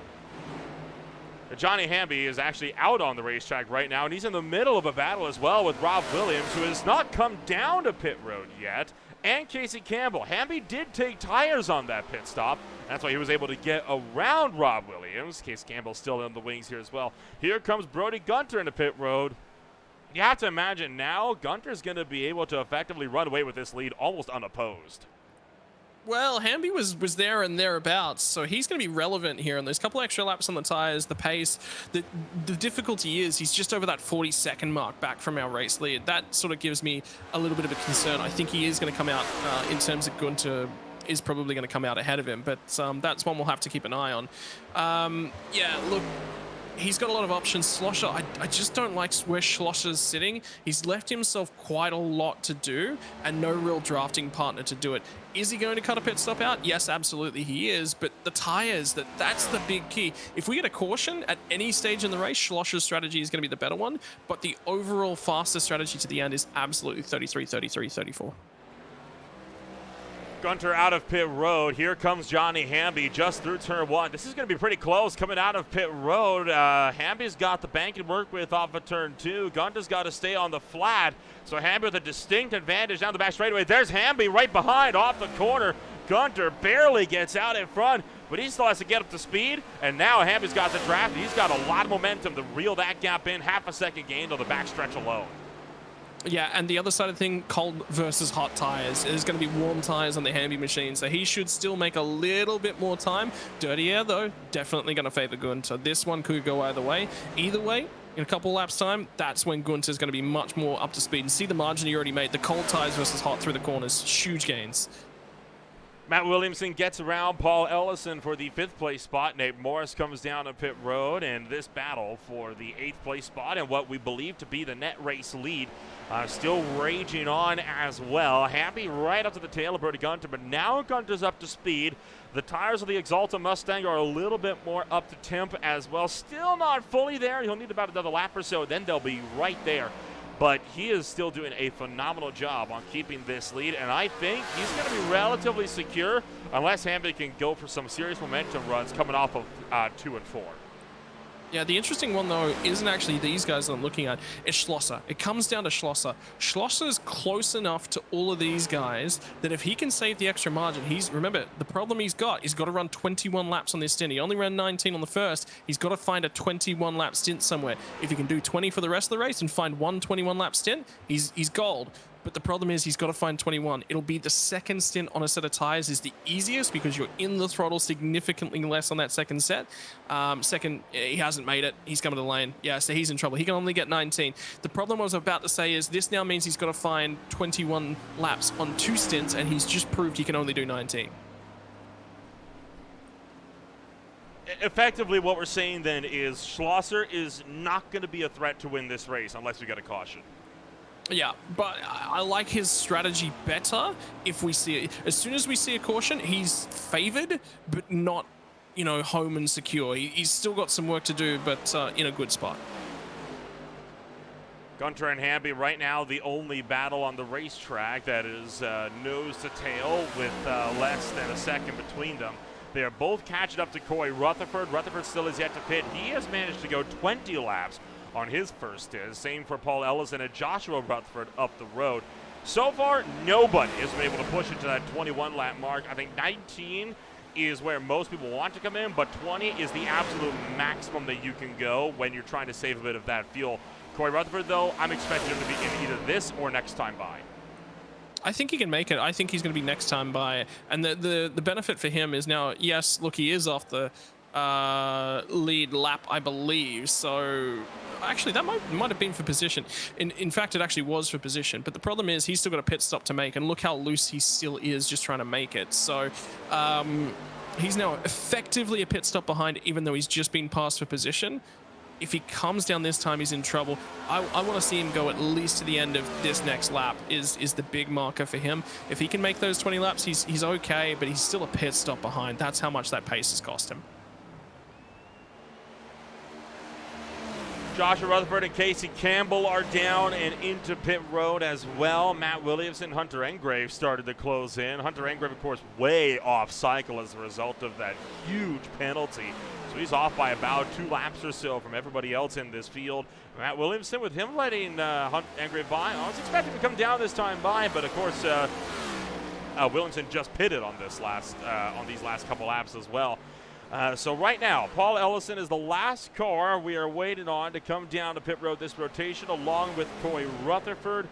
Johnny Hamby is actually out on the racetrack right now, and he's in the middle of a battle as well with Rob Williams, who has not come down to pit road yet, and Casey Campbell. Hamby did take tires on that pit stop. That's why he was able to get around Rob Williams. Casey Campbell's still in the wings here as well. Here comes Brody Gunter into pit road. You have to imagine now Gunter's going to be able to effectively run away with this lead almost unopposed. Well, Hamby was there and thereabouts, so he's going to be relevant here. And there's a couple extra laps on the tires, the pace. The difficulty is he's just over that 40-second mark back from our race lead. That sort of gives me a little bit of a concern. I think he is going to come out in terms of Gunter is probably going to come out ahead of him, but that's one we'll have to keep an eye on. Yeah, look. He's got a lot of options. Schlosser, I just don't like where Schlosser's sitting. He's left himself quite a lot to do and no real drafting partner to do it. Is he going to cut a pit stop out? Yes, absolutely he is. But the tires, that's the big key. If we get a caution at any stage in the race, Schlosser's strategy is going to be the better one. But the overall faster strategy to the end is absolutely 33, 33, 34. Gunter out of pit road. Here comes Johnny Hamby just through turn one. This is going to be pretty close coming out of pit road. Hamby's got the bank to work with off of turn two. Gunter's got to stay on the flat. So Hamby with a distinct advantage down the back straightaway. There's Hamby right behind off the corner. Gunter barely gets out in front, but he still has to get up to speed. And now Hamby's got the draft. He's got a lot of momentum to reel that gap in. Half a second gain on the back stretch alone. Yeah, and the other side of the thing, cold versus hot tires. There's going to be warm tires on the Hamby machine, so he should still make a little bit more time. Dirty air, though, definitely going to favor Gunter. This one could go either way. Either way, in a couple laps' time, that's when Gunter's going to be much more up to speed. And see the margin he already made. The cold tires versus hot through the corners. Huge gains. Matt Williamson gets around Paul Ellison for the 5th place spot. Nate Morris comes down to pit road, and this battle for the 8th place spot and what we believe to be the net race lead still raging on as well. Hamby right up to the tail of Brody Gunter, but now Gunter's up to speed. The tires of the Exalta Mustang are a little bit more up to temp as well. Still not fully there. He'll need about another lap or so, then they'll be right there. But he is still doing a phenomenal job on keeping this lead, and I think he's going to be relatively secure unless Hamby can go for some serious momentum runs coming off of 2 and 4. Yeah, the interesting one, though, isn't actually these guys that I'm looking at. It's Schlosser. It comes down to Schlosser. Schlosser's close enough to all of these guys that if he can save the extra margin, remember, the problem he's got to run 21 laps on this stint. He only ran 19 on the first. He's got to find a 21-lap stint somewhere. If he can do 20 for the rest of the race and find one 21-lap stint, he's gold. But the problem is he's got to find 21. It'll be the second stint on a set of tires is the easiest because you're in the throttle significantly less on that second set. Second, he hasn't made it. He's coming to the lane. Yeah, so he's in trouble. He can only get 19. The problem I was about to say is this now means he's got to find 21 laps on 2 stints, and he's just proved he can only do 19. Effectively, what we're saying then is Schlosser is not going to be a threat to win this race unless we get a caution. Yeah, but I like his strategy better if we see it. As soon as we see a caution, he's favored, but not, home and secure. He's still got some work to do, but in a good spot. Gunter and Hamby right now the only battle on the racetrack that is nose to tail with less than a second between them. They are both catching up to Corey Rutherford. Rutherford still is yet to pit. He has managed to go 20 laps on his first stint. Same for Paul Ellison and Joshua Rutherford up the road. So far, nobody has been able to push it to that 21-lap mark. I think 19 is where most people want to come in, but 20 is the absolute maximum that you can go when you're trying to save a bit of that fuel. Corey Rutherford, though, I'm expecting him to be in either this or next time by. I think he can make it. I think he's going to be next time by. And the benefit for him is now, yes, look, he is off the lead lap, I believe. So actually, that might have been for position. In fact, it actually was for position. But the problem is he's still got a pit stop to make, and look how loose he still is just trying to make it. So he's now effectively a pit stop behind, even though he's just been passed for position. If he comes down this time, he's in trouble. I want to see him go at least to the end of this next lap is the big marker for him. If he can make those 20 laps, he's okay, but he's still a pit stop behind. That's how much that pace has cost him. Joshua Rutherford and Casey Campbell are down and into pit road as well. Matt Williamson, Hunter Engrave started to close in. Hunter Engrave, of course, way off cycle as a result of that huge penalty. So he's off by about 2 laps or so from everybody else in this field. Matt Williamson, with him letting Hunter Engrave by, I was expecting to come down this time by, but of course Williamson just pitted on this on these last couple laps as well. So right now, Paul Ellison is the last car we are waiting on to come down to pit road this rotation, along with Corey Rutherford.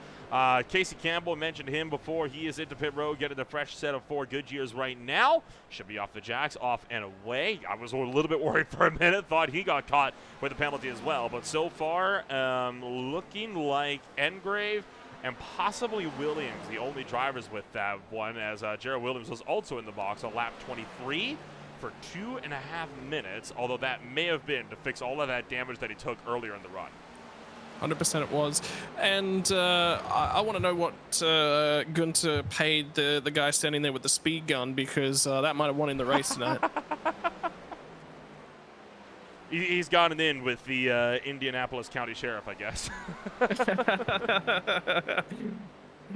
Casey Campbell, mentioned him before. He is into pit road, getting a fresh set of 4 Goodyears right now. Should be off the jacks, off and away. I was a little bit worried for a minute, thought he got caught with a penalty as well. But so far, looking like Engrave and possibly Williams, the only drivers with that one, as Jared Williams was also in the box on lap 23 for 2.5 minutes, although that may have been to fix all of that damage that he took earlier in the run. 100% it was. And I want to know what Gunter paid the guy standing there with the speed gun, because that might have won in the race tonight. He's gotten in with the Indianapolis County Sheriff, I guess.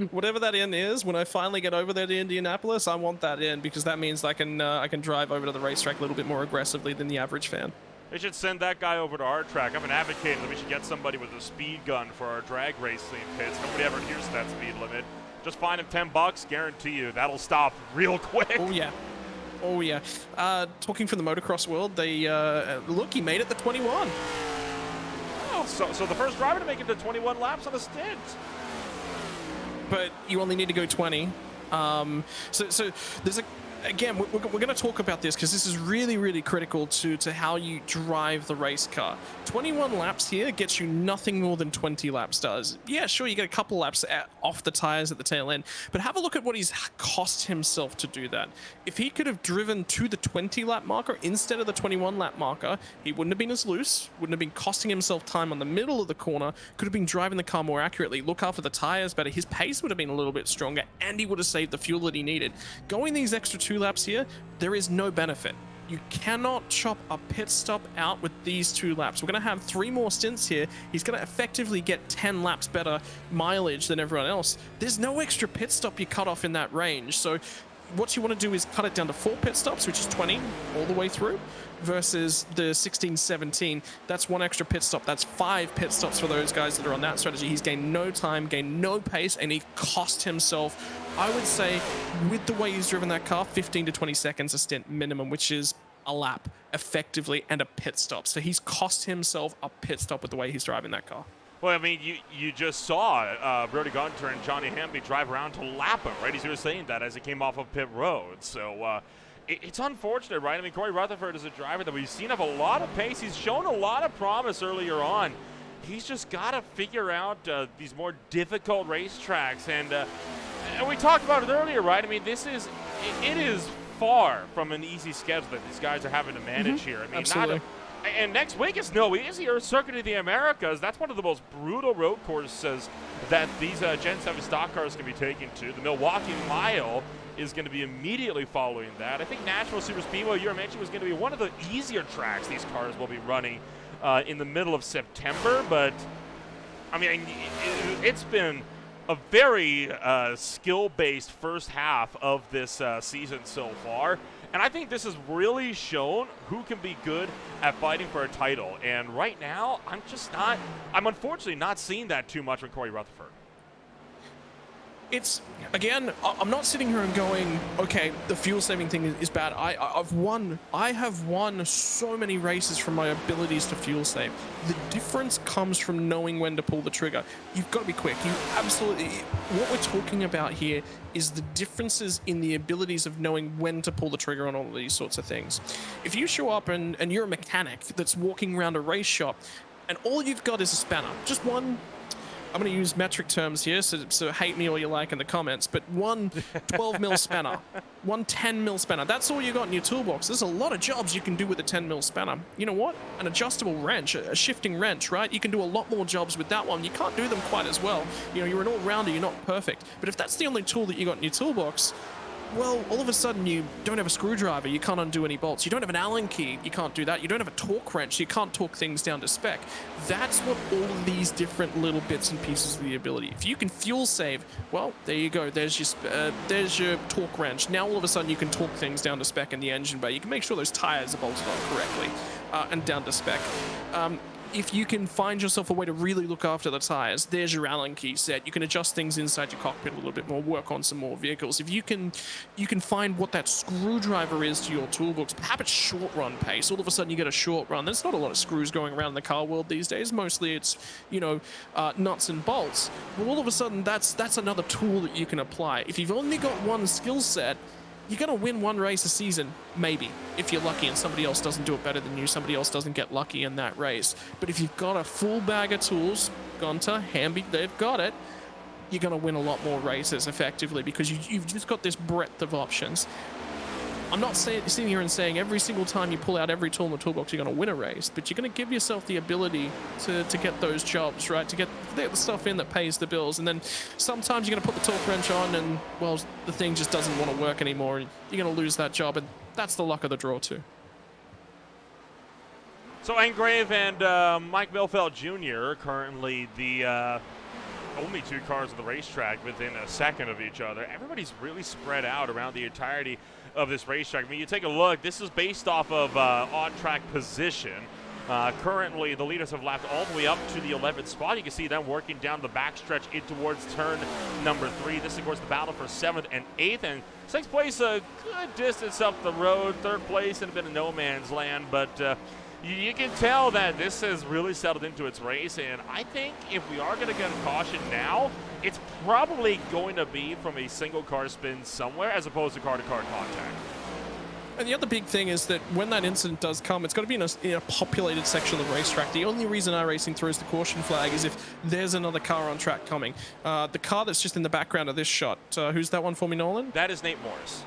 Whatever that in is, when I finally get over there to Indianapolis, I want that in, because that means I can drive over to the racetrack a little bit more aggressively than the average fan. They should send that guy over to our track. I've been advocating that we should get somebody with a speed gun for our drag racing pits. Nobody ever hears that speed limit. Just find him $10, guarantee you that'll stop real quick. Oh yeah. Oh yeah. Talking from the motocross world, they look, he made it to 21. Oh, so the first driver to make it to 21 laps on a stint. But you only need to go 20. So there's again, we're going to talk about this, because this is really, really critical to how you drive the race car. 21 laps here gets you nothing more than 20 laps does. Yeah, sure, you get a couple laps off the tires at the tail end, but have a look at what he's cost himself to do that. If he could have driven to the 20 lap marker instead of the 21 lap marker, he wouldn't have been as loose, wouldn't have been costing himself time on the middle of the corner, could have been driving the car more accurately, look after the tires better, his pace would have been a little bit stronger, and he would have saved the fuel that he needed. Going these extra 2 laps here, there is no benefit. You cannot chop a pit stop out with these 2 laps. We're going to have 3 more stints here. He's going to effectively get 10 laps better mileage than everyone else. There's no extra pit stop you cut off in that range. So what you want to do is cut it down to 4 pit stops, which is 20 all the way through, versus the 16, 17. That's 1 extra pit stop. That's 5 pit stops for those guys that are on that strategy. He's gained no time, gained no pace, and he cost himself, I would say, with the way he's driven that car, 15 to 20 seconds a stint minimum, which is a lap effectively and a pit stop. So he's cost himself a pit stop with the way he's driving that car. Well, I mean, you just saw Brody Gunter and Johnny Hamby drive around to lap him, right? He was saying that as he came off of pit road. So it's unfortunate, right? I mean, Corey Rutherford is a driver that we've seen have a lot of pace. He's shown a lot of promise earlier on. He's just got to figure out these more difficult racetracks. And we talked about it earlier, right? I mean, it is far from an easy schedule that these guys are having to manage here. I mean, absolutely. And next week is no easier. Circuit of the Americas, that's one of the most brutal road courses that these Gen 7 stock cars can be taken to. The Milwaukee Mile is going to be immediately following that. I think Nashville Super Speedway, you mentioned, was going to be one of the easier tracks these cars will be running in the middle of September. But, I mean, it's been a very skill-based first half of this season so far. And I think this has really shown who can be good at fighting for a title. And right now, I'm unfortunately not seeing that too much with Corey Rutherford. It's, again, I'm not sitting here and going, okay, the fuel saving thing is bad. I have won so many races from my abilities to fuel save. The difference comes from knowing when to pull the trigger. You've got to be quick. You absolutely, what we're talking about here is the differences in the abilities of knowing when to pull the trigger on all of these sorts of things. If you show up and you're a mechanic that's walking around a race shop and all you've got is a spanner, just one, I'm going to use metric terms here, so hate me all you like in the comments, but one 12 mil spanner, one 10 mil spanner, that's all you got in your toolbox. There's a lot of jobs you can do with a 10 mil spanner. You know what? An adjustable wrench, a shifting wrench, right? You can do a lot more jobs with that one. You can't do them quite as well. You know, you're an all-rounder, you're not perfect. But if that's the only tool that you got in your toolbox, well, all of a sudden you don't have a screwdriver, you can't undo any bolts. You don't have an Allen key, you can't do that. You don't have a torque wrench, you can't torque things down to spec. That's what all of these different little bits and pieces of the ability. If you can fuel save, well, there you go. There's your torque wrench. Now all of a sudden you can torque things down to spec in the engine bay. You can make sure those tires are bolted on correctly and down to spec. If you can find yourself a way to really look after the tires, there's your Allen key set. You can adjust things inside your cockpit a little bit more, work on some more vehicles. If you can find what that screwdriver is to your toolbox, perhaps it's short run pace. All of a sudden you get a short run. There's not a lot of screws going around in the car world these days. Mostly it's, nuts and bolts. But all of a sudden that's another tool that you can apply. If you've only got one skill set, you're going to win one race a season, maybe, if you're lucky and somebody else doesn't do it better than you, somebody else doesn't get lucky in that race. But if you've got a full bag of tools, Gonta, Hamby, they've got it, you're going to win a lot more races effectively because you've just got this breadth of options. I'm not sitting here and saying every single time you pull out every tool in the toolbox, you're going to win a race, but you're going to give yourself the ability to get those jobs, right? To get the stuff in that pays the bills. And then sometimes you're going to put the torque wrench on and, well, the thing just doesn't want to work anymore. And you're going to lose that job, and that's the luck of the draw, too. So Engrave and Mike Belfeld Jr. currently the only two cars on the racetrack within a second of each other. Everybody's really spread out around the entirety of this racetrack. I mean, you take a look, this is based off of on-track position. Currently, the leaders have lapped all the way up to the 11th spot. You can see them working down the backstretch in towards turn number 3. This is, of course, the battle for 7th and 8th. And 6th place, a good distance up the road. 3rd place in a bit of no man's land. But you can tell that this has really settled into its race. And I think if we are going to get a caution now, it's probably going to be from a single car spin somewhere as opposed to car-to-car contact. And the other big thing is that when that incident does come, it's got to be in a populated section of the racetrack. The only reason iRacing throws the caution flag is if there's another car on track coming. The car that's just in the background of this shot, who's that one for me, Nolan? That is Nate Morris.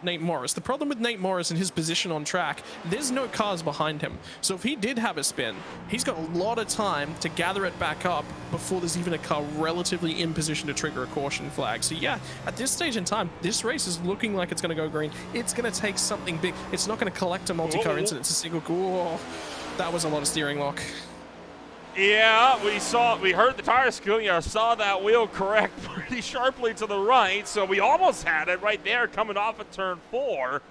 Nate Morris. The problem with Nate Morris and his position on track, there's no cars behind him. So if he did have a spin, he's got a lot of time to gather it back up before there's even a car relatively in position to trigger a caution flag. So yeah, at this stage in time, this race is looking like it's going to go green. It's going to take something big. It's not going to collect a multi-car incident. It's a single. Oh, that was a lot of steering lock. Yeah, we heard the tire squeal. You saw that wheel correct pretty sharply to the right, so we almost had it right there coming off of turn 4.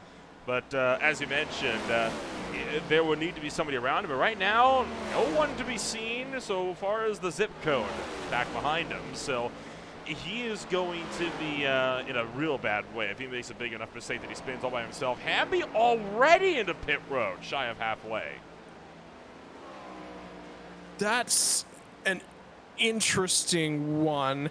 But as you mentioned, there would need to be somebody around him. But right now, no one to be seen so far as the zip code back behind him. So he is going to be in a real bad way if he makes a big enough mistake that he spins all by himself. Hamby already into pit road, shy of halfway. That's an interesting one.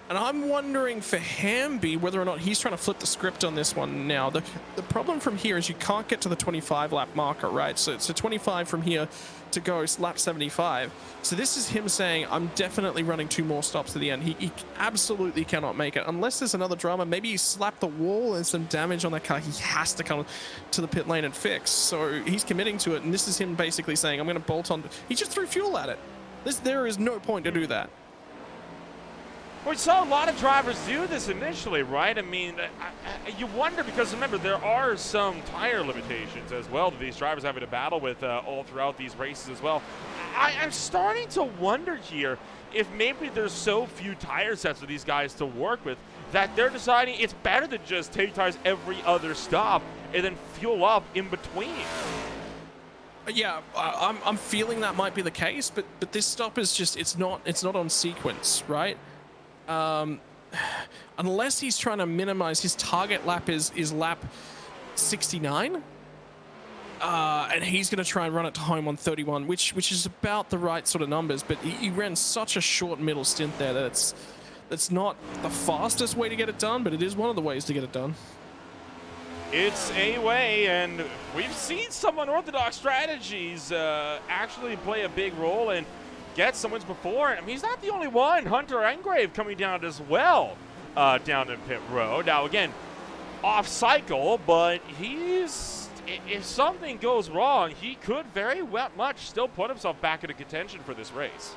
And I'm wondering for Hamby whether or not he's trying to flip the script on this one now. The problem from here is you can't get to the 25 lap marker, right? So it's a 25 from here to go lap 75. So this is him saying, I'm definitely running 2 more stops to the end. He absolutely cannot make it. Unless there's another drama, maybe he slapped the wall and some damage on that car. He has to come to the pit lane and fix. So he's committing to it. And this is him basically saying, I'm going to bolt on. He just threw fuel at it. There is no point to do that. We saw a lot of drivers do this initially, right? I mean, you wonder because, remember, there are some tire limitations as well that these drivers are having to battle with all throughout these races as well. I'm starting to wonder here if maybe there's so few tire sets for these guys to work with that they're deciding it's better to just take tires every other stop and then fuel up in between. Yeah, I'm feeling that might be the case, but this stop is just, it's not on sequence, right? Unless he's trying to minimize his target lap is lap 69, and he's going to try and run it to home on 31, which is about the right sort of numbers. But he ran such a short middle stint there that it's not the fastest way to get it done, but it is one of the ways to get it done. It's a way, and we've seen some unorthodox strategies actually play a big role in get some wins before. I mean, he's not the only one. Hunter Engrave coming down as well down in pit road. Now, again, off cycle, but if something goes wrong, he could very much still put himself back into contention for this race.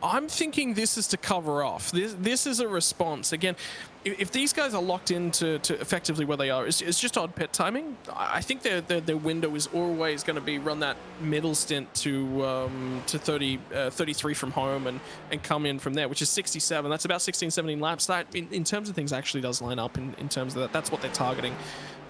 I'm thinking this is to cover off. This is a response. Again, if these guys are locked into effectively where they are, it's just odd pit timing. I think their window is always going to be run that middle stint to 33 from home and come in from there, which is 67. That's about 16, 17 laps. That in terms of things actually does line up in terms of that. That's what they're targeting.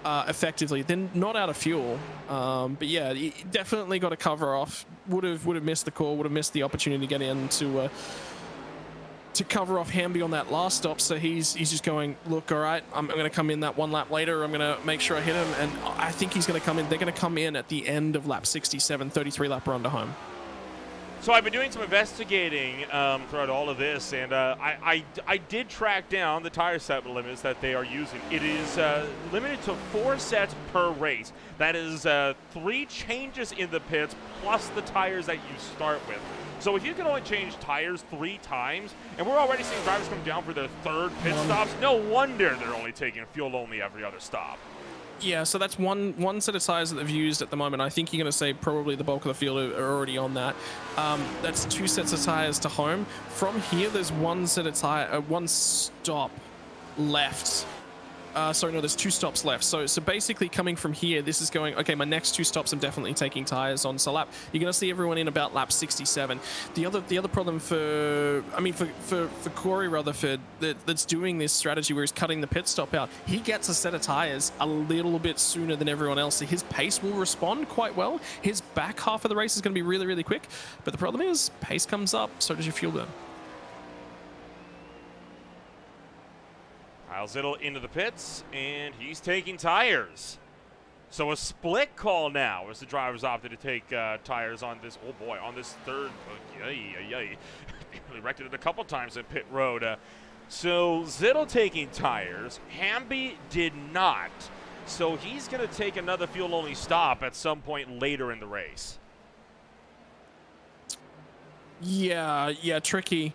Effectively, then not out of fuel, but yeah, definitely got to cover off. Would have missed the call, would have missed the opportunity to get in to cover off Hamby on that last stop. So he's just going, look, all right, I'm going to come in that one lap later. I'm going to make sure I hit him, and I think he's going to come in. They're going to come in at the end of lap 67, 33 lap run to home. So I've been doing some investigating throughout all of this, and I did track down the tire set limits that they are using. It is limited to 4 sets per race. That is 3 changes in the pits plus the tires that you start with. So if you can only change tires 3 times, and we're already seeing drivers come down for their 3rd pit stops, no wonder they're only taking fuel only every other stop. Yeah, so that's one set of tires that they've used at the moment. I think you're going to say probably the bulk of the field are already on that. That's 2 sets of tires to home. From here, there's one set of tire, one stop left. Sorry, no, there's 2 stops left. So basically coming from here, this is going, okay, my next 2 stops I'm definitely taking tires on. So you're going to see everyone in about lap 67. The other problem for Corey Rutherford that's doing this strategy where he's cutting the pit stop out, he gets a set of tires a little bit sooner than everyone else. So his pace will respond quite well. His back half of the race is going to be really, really quick. But the problem is pace comes up, so does your fuel burn. Kyle Zittel into the pits, and he's taking tires. So a split call now as the drivers opted to take tires on this, oh boy, on this 3rd, yay. Really wrecked it a couple times at pit road. So Zittel taking tires, Hamby did not. So he's going to take another fuel-only stop at some point later in the race. Yeah, tricky.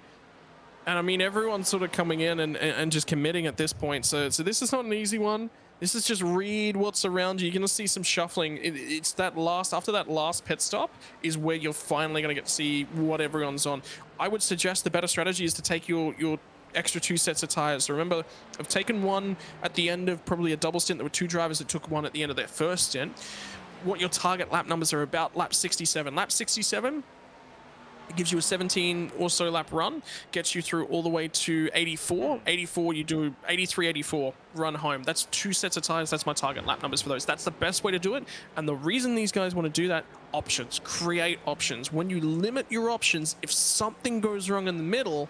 And I mean, everyone's sort of coming in and just committing at this point. So this is not an easy one. This is just read what's around you. You're going to see some shuffling. It's that after that last pit stop is where you're finally going to get to see what everyone's on. I would suggest the better strategy is to take your extra 2 sets of tires. So remember, I've taken one at the end of probably a double stint. There were 2 drivers that took one at the end of their first stint. What your target lap numbers are about lap 67. Lap 67, it gives you a 17 or so lap run, gets you through all the way to 84. 84, you do 83, 84, run home. That's 2 sets of tires. That's my target lap numbers for those. That's the best way to do it. And the reason these guys want to do that, options, create options. When you limit your options, if something goes wrong in the middle,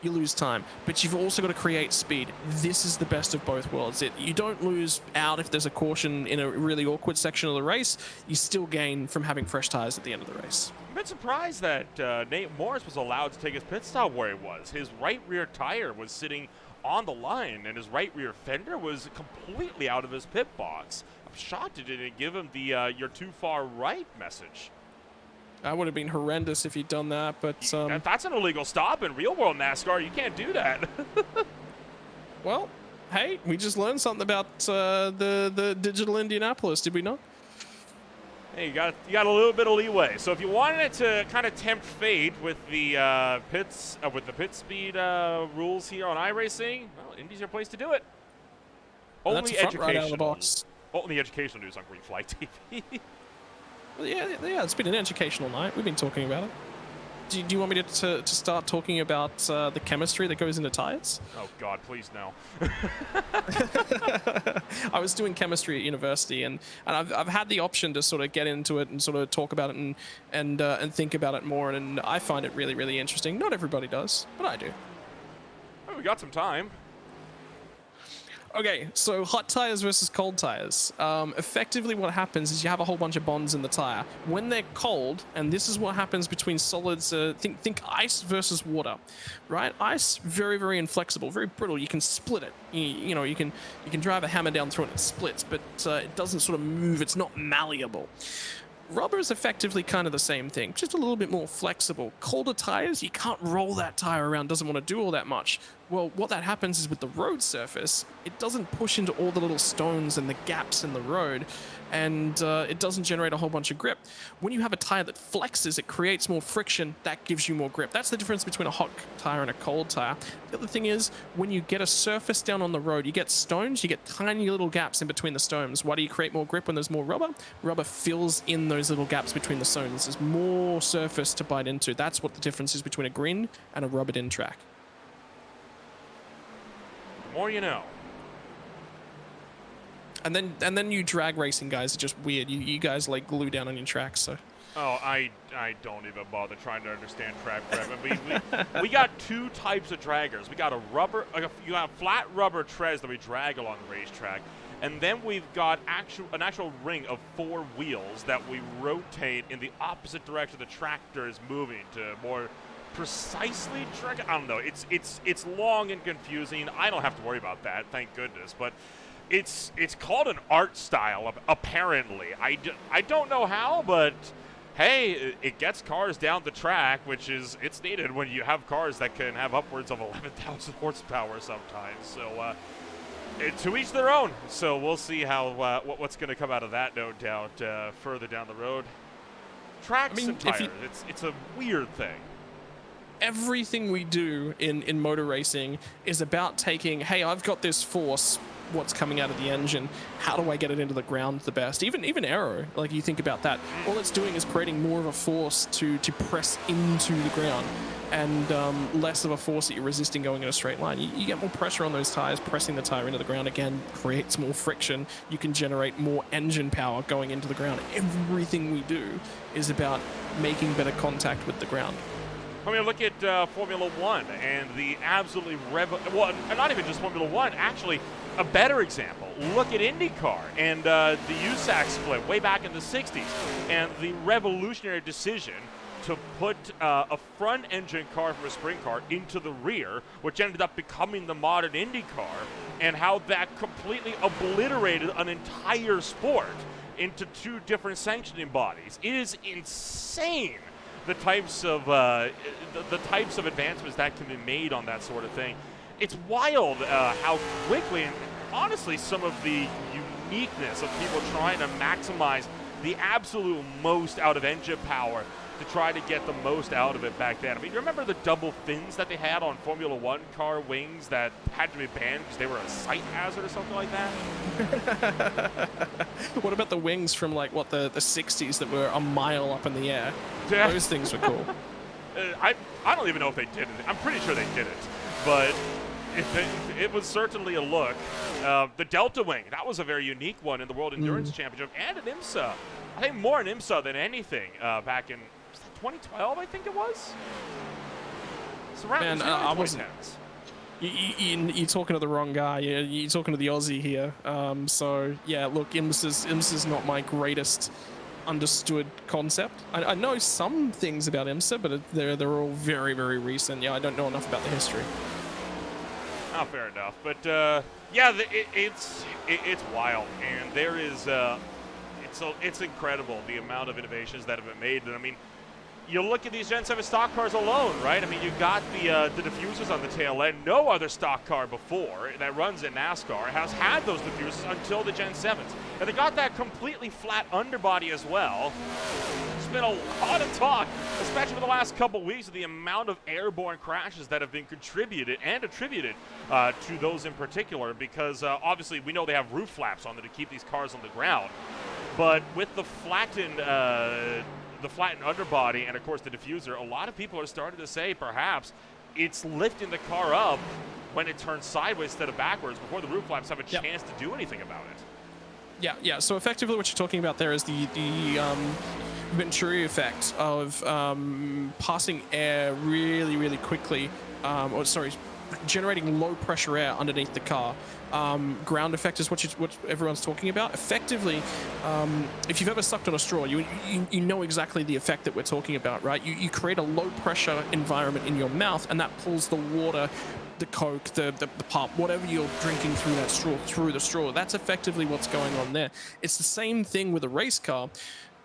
you lose time, but you've also got to create speed. This is the best of both worlds. You don't lose out if there's a caution in a really awkward section of the race. You still gain from having fresh tires at the end of the race. I'm a bit surprised that Nate Morris was allowed to take his pit stop where he was. His right rear tire was sitting on the line, and his right rear fender was completely out of his pit box. I'm shocked it didn't give him the "you're too far right" message. That would have been horrendous if he'd done that, but that's an illegal stop in real world NASCAR. You can't do that. Well, hey, we just learned something about the digital Indianapolis, did we not? Hey, you got a little bit of leeway. So if you wanted to kind of tempt fate with the pit speed rules here on iRacing, well, Indy's your place to do it. Only educational. Right out of the box. Only educational news on Green Flag TV. Well, yeah, it's been an educational night. We've been talking about it. Do you want me to start talking about the chemistry that goes into tires? Oh, God, please no. I was doing chemistry at university, and I've had the option to sort of get into it and sort of talk about it and think about it more, and I find it really, really interesting. Not everybody does, but I do. Oh, we got some time. Okay, so hot tires versus cold tires. Effectively what happens is you have a whole bunch of bonds in the tire. When they're cold, and this is what happens between solids, think ice versus water, right? Ice, very, very inflexible, very brittle. You can split it. You can drive a hammer down through it and it splits, but it doesn't sort of move. It's not malleable. Rubber is effectively kind of the same thing, just a little bit more flexible. Colder tires, you can't roll that tire around, doesn't want to do all that much. Well, what that happens is with the road surface, it doesn't push into all the little stones and the gaps in the road, and it doesn't generate a whole bunch of grip. When you have a tire that flexes, it creates more friction, that gives you more grip. That's the difference between a hot tire and a cold tire. The other thing is, when you get a surface down on the road, you get stones, you get tiny little gaps in between the stones. Why do you create more grip when there's more rubber? Rubber fills in those little gaps between the stones. There's more surface to bite into. That's what the difference is between a green and a rubbered-in track. More you know. And then you drag racing guys are just weird. You guys like glue down on your tracks, so. Oh, I don't even bother trying to understand track prep. We got two types of draggers. We got you got flat rubber treads that we drag along the racetrack, and then we've got an actual ring of 4 wheels that we rotate in the opposite direction the tractor is moving to more precisely track. I don't know. It's long and confusing. I don't have to worry about that, thank goodness. But it's called an art style apparently. I don't know how, but hey, it gets cars down the track, which is it's needed when you have cars that can have upwards of 11,000 horsepower sometimes. So to each their own. So we'll see how what's going to come out of that, no doubt, further down the road. Tracks and tires. It's a weird thing. Everything we do in motor racing is about taking, hey, I've got this force, what's coming out of the engine, how do I get it into the ground the best? Even aero, like you think about that, all it's doing is creating more of a force to press into the ground, and less of a force that you're resisting going in a straight line. You get more pressure on those tires, pressing the tire into the ground again creates more friction. You can generate more engine power going into the ground. Everything we do is about making better contact with the ground. I mean, look at Formula One and the absolutely well, not even just Formula One, actually, a better example. Look at IndyCar and the USAC split way back in the 60s and the revolutionary decision to put a front engine car from a sprint car into the rear, which ended up becoming the modern Indy car, and how that completely obliterated an entire sport into 2 different sanctioning bodies. It is insane. The types of advancements that can be made on that sort of thing. It's wild how quickly, and honestly, some of the uniqueness of people trying to maximize the absolute most out of engine power to try to get the most out of it back then. I mean, you remember the double fins that they had on Formula One car wings that had to be banned because they were a sight hazard or something like that? What about the wings from like the 60s that were a mile up in the air? Yeah. Those things were cool. I don't even know if they did it. I'm pretty sure they did it, but it was certainly a look. The Delta Wing, that was a very unique one in the World Endurance Championship and in IMSA. I think more in IMSA than anything back in 2012, I think it was. It's around the 2010s. You're talking to the wrong guy. You're talking to the Aussie here. So yeah, look, IMSA's not my greatest understood concept. I know some things about IMSA, but they're all very, very recent. Yeah, I don't know enough about the history. Oh, fair enough. But yeah, it's wild, and there is it's incredible the amount of innovations that have been made. And I mean, you look at these Gen 7 stock cars alone, right? I mean, you got the diffusers on the tail end. No other stock car before that runs in NASCAR has had those diffusers until the Gen 7s. And they got that completely flat underbody as well. There's been a lot of talk, especially for the last couple weeks, of the amount of airborne crashes that have been contributed and attributed to those in particular, because obviously we know they have roof flaps on them to keep these cars on the ground. But with the flattened underbody and, of course, the diffuser, a lot of people are starting to say perhaps it's lifting the car up when it turns sideways instead of backwards before the roof flaps have a chance to do anything about it. Yeah. So effectively what you're talking about there is the Venturi effect of passing air really, really quickly, generating low pressure air underneath the car. Ground effect is what everyone's talking about. Effectively, if you've ever sucked on a straw, you know exactly the effect that we're talking about, right? You create a low pressure environment in your mouth, and that pulls the water, the Coke, the pop, whatever you're drinking through that straw, through the straw. That's effectively what's going on there. It's the same thing with a race car,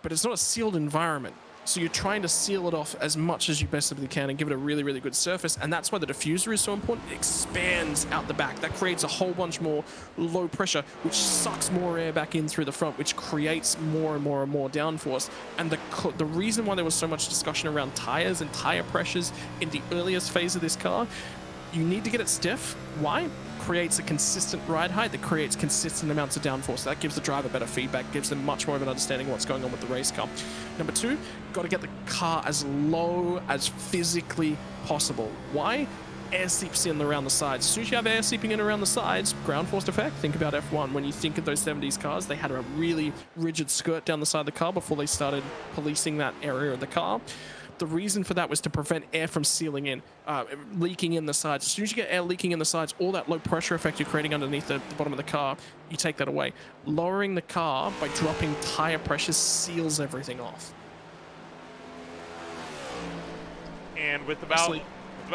but it's not a sealed environment. So you're trying to seal it off as much as you possibly can and give it a really, really good surface. And that's why the diffuser is so important. It expands out the back. That creates a whole bunch more low pressure, which sucks more air back in through the front, which creates more and more and more downforce. And the reason why there was so much discussion around tires and tire pressures in the earliest phase of this car, you need to get it stiff. Why? Creates a consistent ride height that creates consistent amounts of downforce. That gives the driver better feedback, gives them much more of an understanding of what's going on with the race car. Number two, got to get the car as low as physically possible. Why? Air seeps in around the sides. As soon as you have air seeping in around the sides, ground force effect. Think about F1. When you think of those 70s cars, they had a really rigid skirt down the side of the car before they started policing that area of the car. The reason for that was to prevent air from sealing in, leaking in the sides. As soon as you get air leaking in the sides, all that low pressure effect you're creating underneath the bottom of the car, you take that away. Lowering the car by dropping tire pressure seals everything off. And with about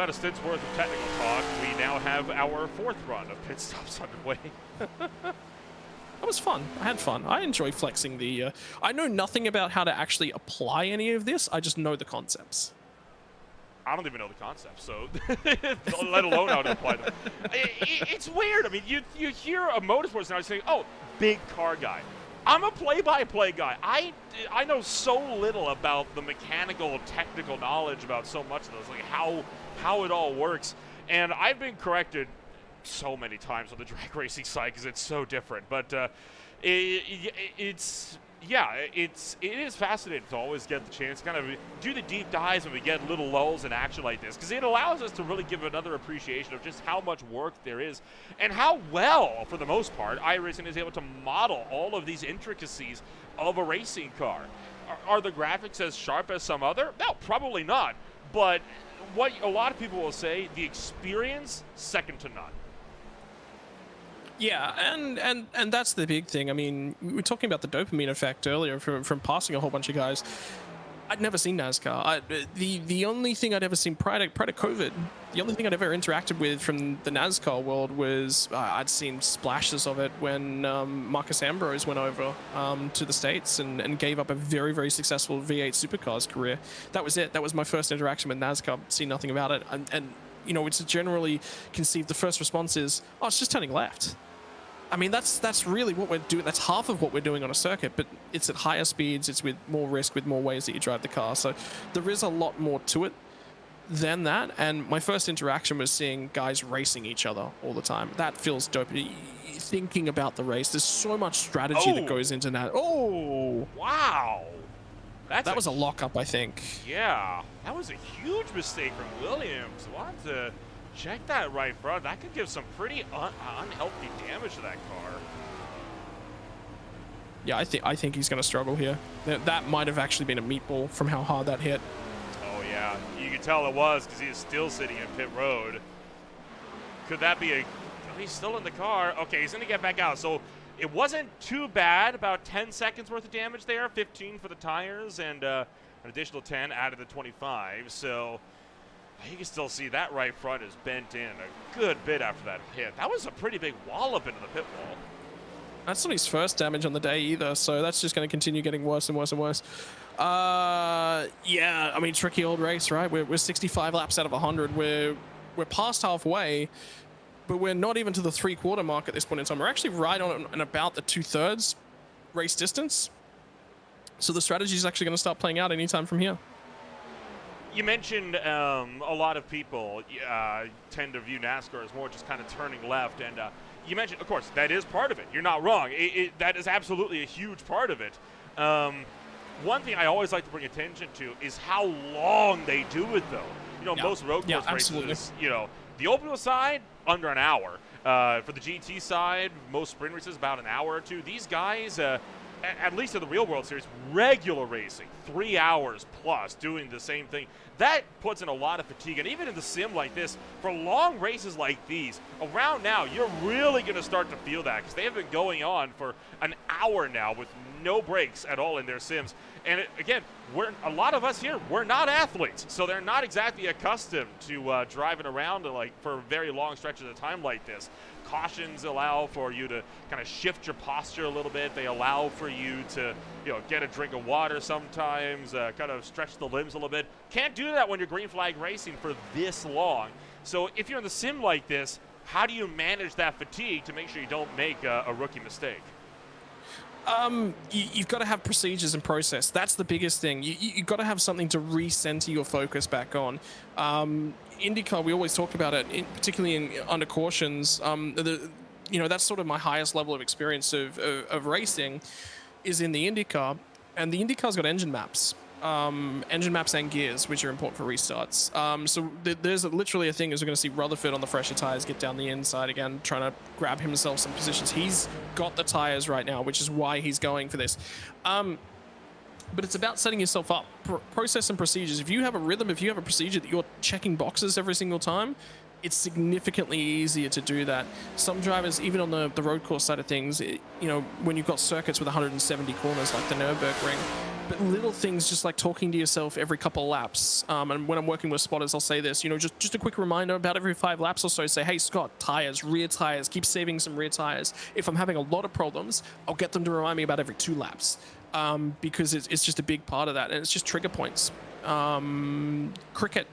a stint's worth of technical talk, we now have our fourth run of pit stops underway. That was fun. I had fun. I enjoy flexing the... I know nothing about how to actually apply any of this. I just know the concepts. I don't even know the concepts, so let alone how to apply them. It's weird. I mean, you hear a motorsports now saying, oh, big car guy. I'm a play-by-play guy. I know so little about the mechanical, technical knowledge about so much of this, like how it all works. And I've been corrected so many times on the drag racing side because it's so different, but it is fascinating to always get the chance to kind of do the deep dives when we get little lulls in action like this, because it allows us to really give another appreciation of just how much work there is and how well, for the most part, iRacing is able to model all of these intricacies of a racing car. Are the graphics as sharp as some other? No, probably not, but what a lot of people will say, the experience, second to none. Yeah, and that's the big thing. I mean, we were talking about the dopamine effect earlier from passing a whole bunch of guys. I'd never seen NASCAR. The only thing I'd ever seen prior to COVID, the only thing I'd ever interacted with from the NASCAR world was I'd seen splashes of it when Marcus Ambrose went over to the States and gave up a very, very successful V8 supercars career. That was it. That was my first interaction with NASCAR. Seen nothing about it. And you know, it's generally conceived, the first response is, oh, it's just turning left. I mean, that's really what we're doing. That's half of what we're doing on a circuit, but it's at higher speeds. It's with more risk, with more ways that you drive the car. So there is a lot more to it than that. And my first interaction was seeing guys racing each other all the time. That feels dope. Thinking about the race, there's so much strategy that goes into that. Oh, wow. That was a lockup, I think. Yeah, that was a huge mistake from Williams. We'll have to check that right front. That could give some pretty unhealthy damage to that car. Yeah, I think he's going to struggle here. That might have actually been a meatball from how hard that hit. Oh, yeah. You can tell it was because he is still sitting in pit road. Could that be a... Oh, he's still in the car. Okay, he's going to get back out. So it wasn't too bad. About 10 seconds worth of damage there. 15 for the tires and an additional 10 out of the 25. So you can still see that right front is bent in a good bit after that hit. That was a pretty big wallop into the pit wall. That's not his first damage on the day either, so that's just going to continue getting worse and worse and worse. Yeah, I mean, tricky old race, right? We're 65 laps out of 100. We're past halfway, but we're not even to the three-quarter mark at this point in time. We're actually right on and about the 2/3 race distance. So the strategy is actually going to start playing out anytime from here. You mentioned a lot of people tend to view NASCAR as more just kind of turning left, and you mentioned, of course, that is part of it. You're not wrong. That is absolutely a huge part of it. One thing I always like to bring attention to is how long they do it, though. You know, most road course races, you know, the open wheel side, under an hour. For the GT side, most sprint races, about an hour or two. These guys, at least in the real World Series, regular racing, 3 hours plus doing the same thing. That puts in a lot of fatigue. And even in the sim like this, for long races like these, around now, you're really going to start to feel that because they have been going on for an hour now with no breaks at all in their sims. And again, a lot of us here, we're not athletes, so they're not exactly accustomed to driving around for very long stretches of time like this. Cautions allow for you to kind of shift your posture a little bit. They allow for you to, get a drink of water sometimes, kind of stretch the limbs a little bit. Can't do that when you're green flag racing for this long. So if you're in the sim like this, how do you manage that fatigue to make sure you don't make a rookie mistake? You've got to have procedures and process. That's the biggest thing. You've got to have something to recenter your focus back on. IndyCar, we always talk about it, particularly under cautions. That's sort of my highest level of experience of racing is in the IndyCar, and the IndyCar's got engine maps. Engine maps and gears, which are important for restarts. So there's literally a thing as we're going to see Rutherford on the fresher tires get down the inside again, trying to grab himself some positions. He's got the tires right now, which is why he's going for this. But it's about setting yourself up, process and procedures. If you have a rhythm, if you have a procedure that you're checking boxes every single time, it's significantly easier to do that. Some drivers, even on the road course side of things, when you've got circuits with 170 corners like the Nürburgring, but little things just like talking to yourself every couple of laps. And when I'm working with spotters, I'll say this, just a quick reminder about every 5 laps or so, say, hey, Scott, tires, rear tires, keep saving some rear tires. If I'm having a lot of problems, I'll get them to remind me about every 2 laps. Because it's just a big part of that, and it's just trigger points. Cricket.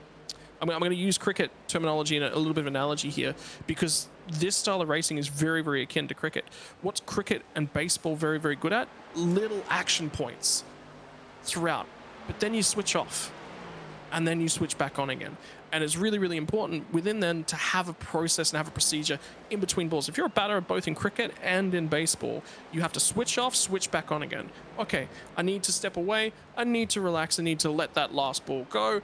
I'm going to use cricket terminology and a little bit of analogy here, because this style of racing is very, very akin to cricket. What's cricket and baseball very, very good at? Little action points throughout, but then you switch off, and then you switch back on again. And it's really, really important within then to have a process and have a procedure in between balls. If you're a batter both in cricket and in baseball, you have to switch off, switch back on again. Okay, I need to step away. I need to relax. I need to let that last ball go,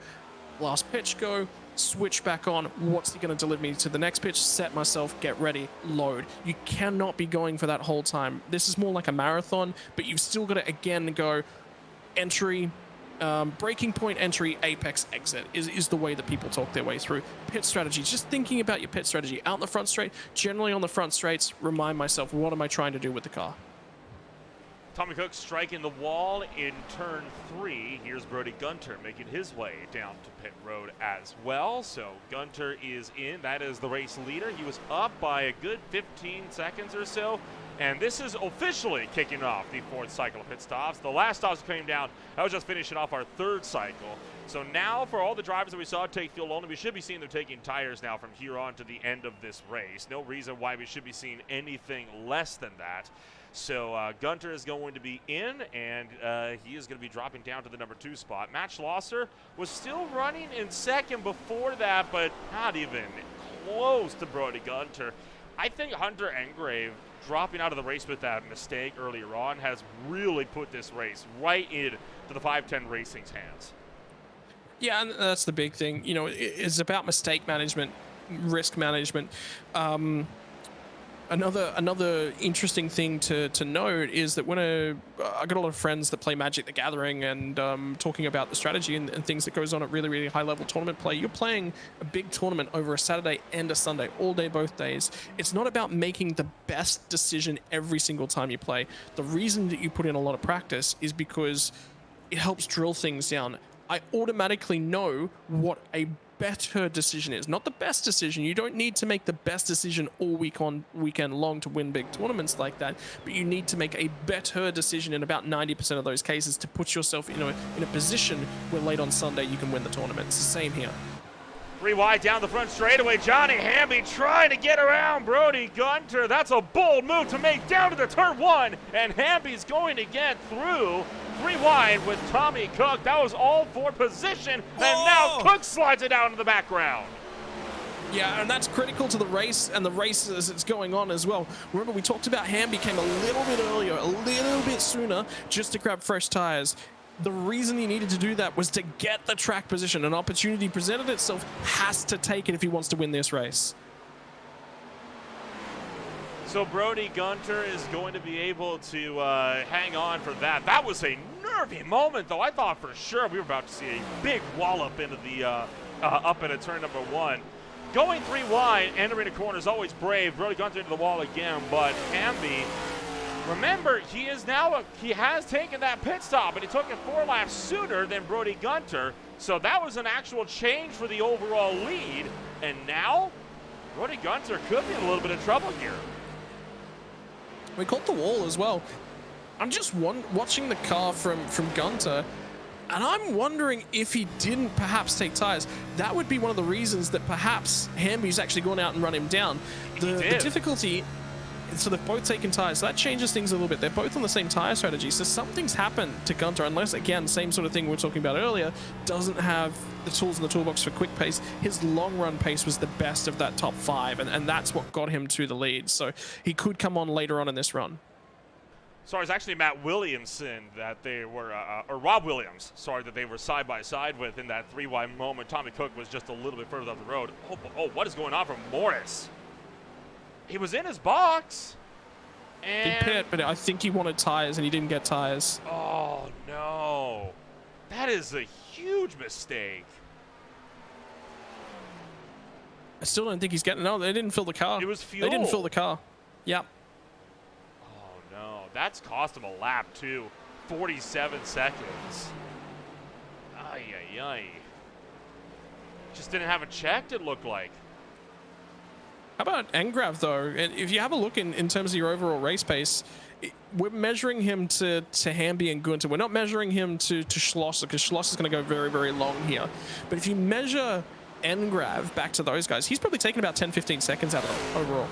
last pitch go, switch back on. What's he going to deliver me to the next pitch? Set myself, get ready, load. You cannot be going for that whole time. This is more like a marathon, but you've still got to, again, go entry, breaking point, entry, apex, exit is the way that people talk their way through pit strategy. Just thinking about your pit strategy out in the front straight, generally on the front straights, remind myself, what am I trying to do with the car? Tommy Cook striking the wall in turn 3. Here's Brody Gunter making his way down to pit road as well. So Gunter is in. That is the race leader. He was up by a good 15 seconds or so. And this is officially kicking off the 4th cycle of pit stops. The last stops came down. I was just finishing off our 3rd cycle. So now for all the drivers that we saw take fuel only, we should be seeing them taking tires now from here on to the end of this race. No reason why we should be seeing anything less than that. So Gunter is going to be in, and he is going to be dropping down to the number 2 spot. Matt Schlosser was still running in 2nd before that, but not even close to Brody Gunter. I think Hunter Engrave dropping out of the race with that mistake earlier on has really put this race right into the 510 Racing's hands. Yeah, and that's the big thing. It's about mistake management, risk management. Another interesting thing to note is that when I got a lot of friends that play Magic the Gathering, and talking about the strategy and things that goes on at really, really high level tournament play, you're playing a big tournament over a Saturday and a Sunday, all day, both days. It's not about making the best decision every single time you play. The reason that you put in a lot of practice is because it helps drill things down. I automatically know what a better decision is, not the best decision. You don't need to make the best decision all weekend long to win big tournaments like that, but you need to make a better decision in about 90% of those cases to put yourself in a position where late on Sunday you can win the tournament. It's the same here. 3 wide down the front straightaway. Johnny Hamby trying to get around Brody Gunter. That's a bold move to make down to the turn 1, and Hamby's going to get through. 3 wide with Tommy Cook. That was all for position, and now Cook slides it out into the background. Yeah, and that's critical to the race and the race as it's going on as well. Remember, we talked about Hamby came a little bit earlier, a little bit sooner, just to grab fresh tires. The reason he needed to do that was to get the track position. An opportunity presented itself, has to take it if he wants to win this race. So Brody Gunter is going to be able to hang on for that. That was a nervy moment, though. I thought for sure we were about to see a big wallop into the up into turn number 1. Going 3 wide, entering a corner is always brave. Brody Gunter into the wall again, but Hamby Remember, he has taken that pit stop, and he took it 4 laps sooner than Brody Gunter. So that was an actual change for the overall lead. And now, Brody Gunter could be in a little bit of trouble here. We caught the wall as well. I'm just watching the car from Gunter, and I'm wondering if he didn't perhaps take tires. That would be one of the reasons that perhaps Hamby's actually gone out and run him down. The difficulty, so they've both taken tires. So that changes things a little bit. They're both on the same tire strategy. So something's happened to Gunter, unless, again, same sort of thing we were talking about earlier, doesn't have the tools in the toolbox for quick pace. His long run pace was the best of that top 5, and that's what got him to the lead. So he could come on later on in this run. Sorry, it's actually Matt Williamson that they were, or Rob Williams, sorry, that they were side by side with in that 3 wide moment. Tommy Cook was just a little bit further up the road. Oh, what is going on from Morris? He was in his box. And he pit, but I think he wanted tires and he didn't get tires. Oh, no. That is a huge mistake. I still don't think he's getting, no, they didn't fill the car. It was fuel. They didn't fill the car. Yep. No, that's cost him a lap too. 47 seconds. Ay, ay, ay. Just didn't have it checked, it looked like. How about Engrav, though? And if you have a look in terms of your overall race pace, we're measuring him to Hamby and Gunter. We're not measuring him to Schlosser, because Schlosser's going to go very, very long here. But if you measure Engrav back to those guys, he's probably taken about 10-15 seconds out of them overall.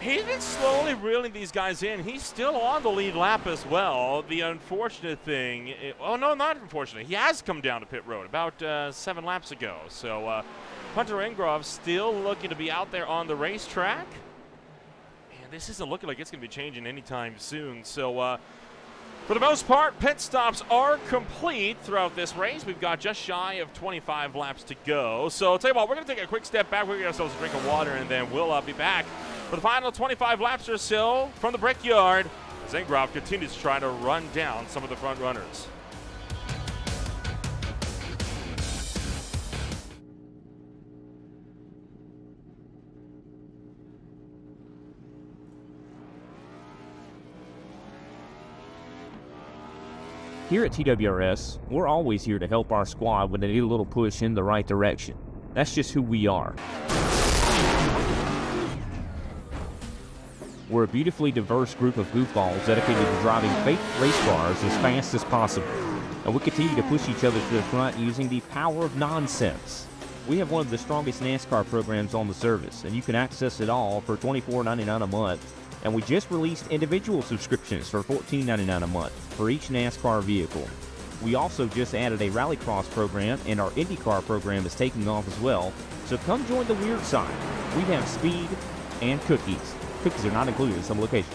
He's been slowly reeling these guys in. He's still on the lead lap as well. The unfortunate thing, oh no, not unfortunate. He has come down to pit road about 7 laps ago. So Hunter Engrove still looking to be out there on the racetrack. And this isn't looking like it's going to be changing anytime soon. So for the most part, pit stops are complete throughout this race. We've got just shy of 25 laps to go. So I'll tell you what, we're going to take a quick step back. We're going to get ourselves a drink of water, and then we'll be back for the final 25 laps or so from the Brickyard as Engrove continues to try to run down some of the front runners. Here at TWRS, we're always here to help our squad when they need a little push in the right direction. That's just who we are. We're a beautifully diverse group of goofballs dedicated to driving fake race cars as fast as possible. And we continue to push each other to the front using the power of nonsense. We have one of the strongest NASCAR programs on the service, and you can access it all for $24.99 a month. And we just released individual subscriptions for $14.99 a month for each NASCAR vehicle. We also just added a Rallycross program, and our IndyCar program is taking off as well. So come join the weird side. We have speed and cookies. Cookies are not included in some locations.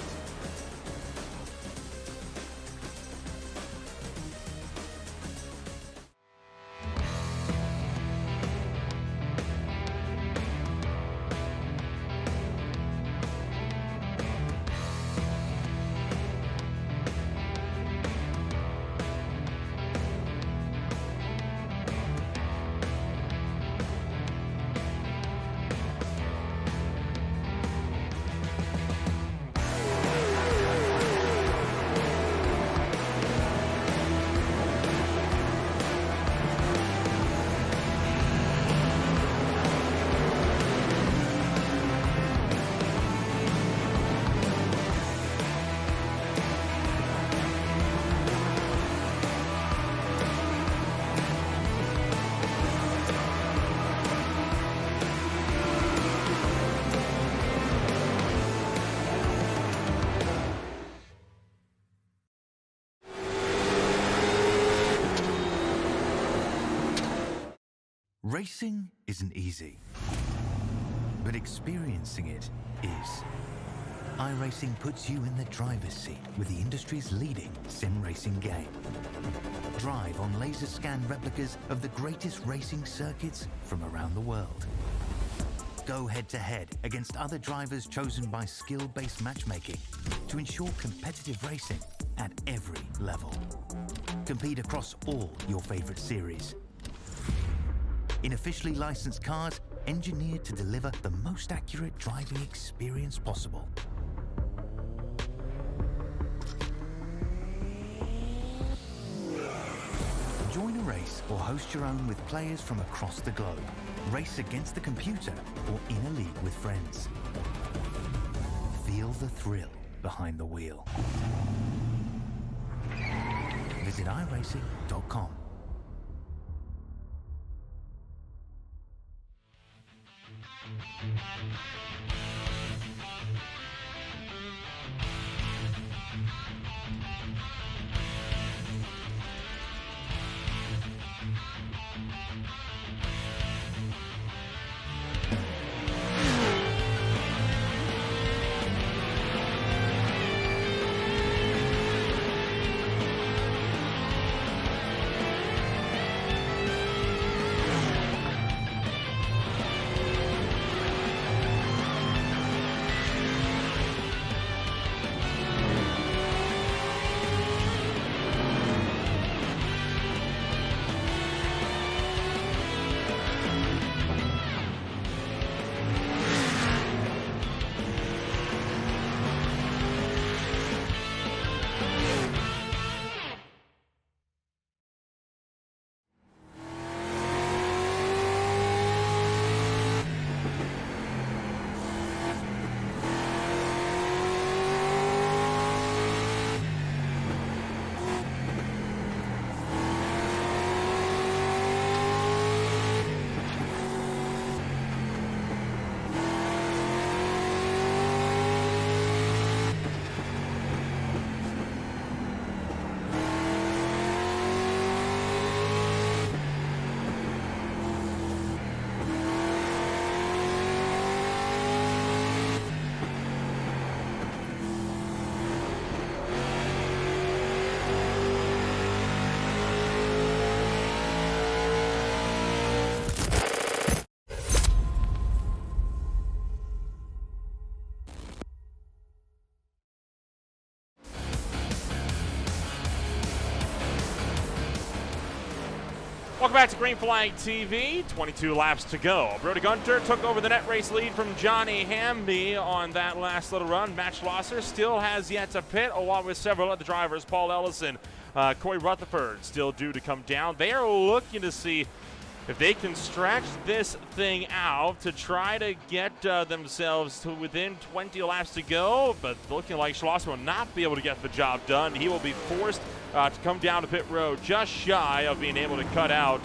Racing isn't easy, but experiencing it is. iRacing puts you in the driver's seat with the industry's leading sim racing game. Drive on laser scan replicas of the greatest racing circuits from around the world. Go head-to-head against other drivers chosen by skill-based matchmaking to ensure competitive racing at every level. Compete across all your favorite series. In officially licensed cars, engineered to deliver the most accurate driving experience possible. Join a race or host your own with players from across the globe. Race against the computer or in a league with friends. Feel the thrill behind the wheel. Visit iRacing.com. Welcome back to Green Flag TV. 22 laps to go. Brody Gunter took over the net race lead from Johnny Hamby on that last little run. Matt Schlosser still has yet to pit, along with several other drivers. Paul Ellison, Corey Rutherford still due to come down. They are looking to see if they can stretch this thing out to try to get themselves to within 20 laps to go, but looking like Schlosser will not be able to get the job done. He will be forced to come down to pit road just shy of being able to cut out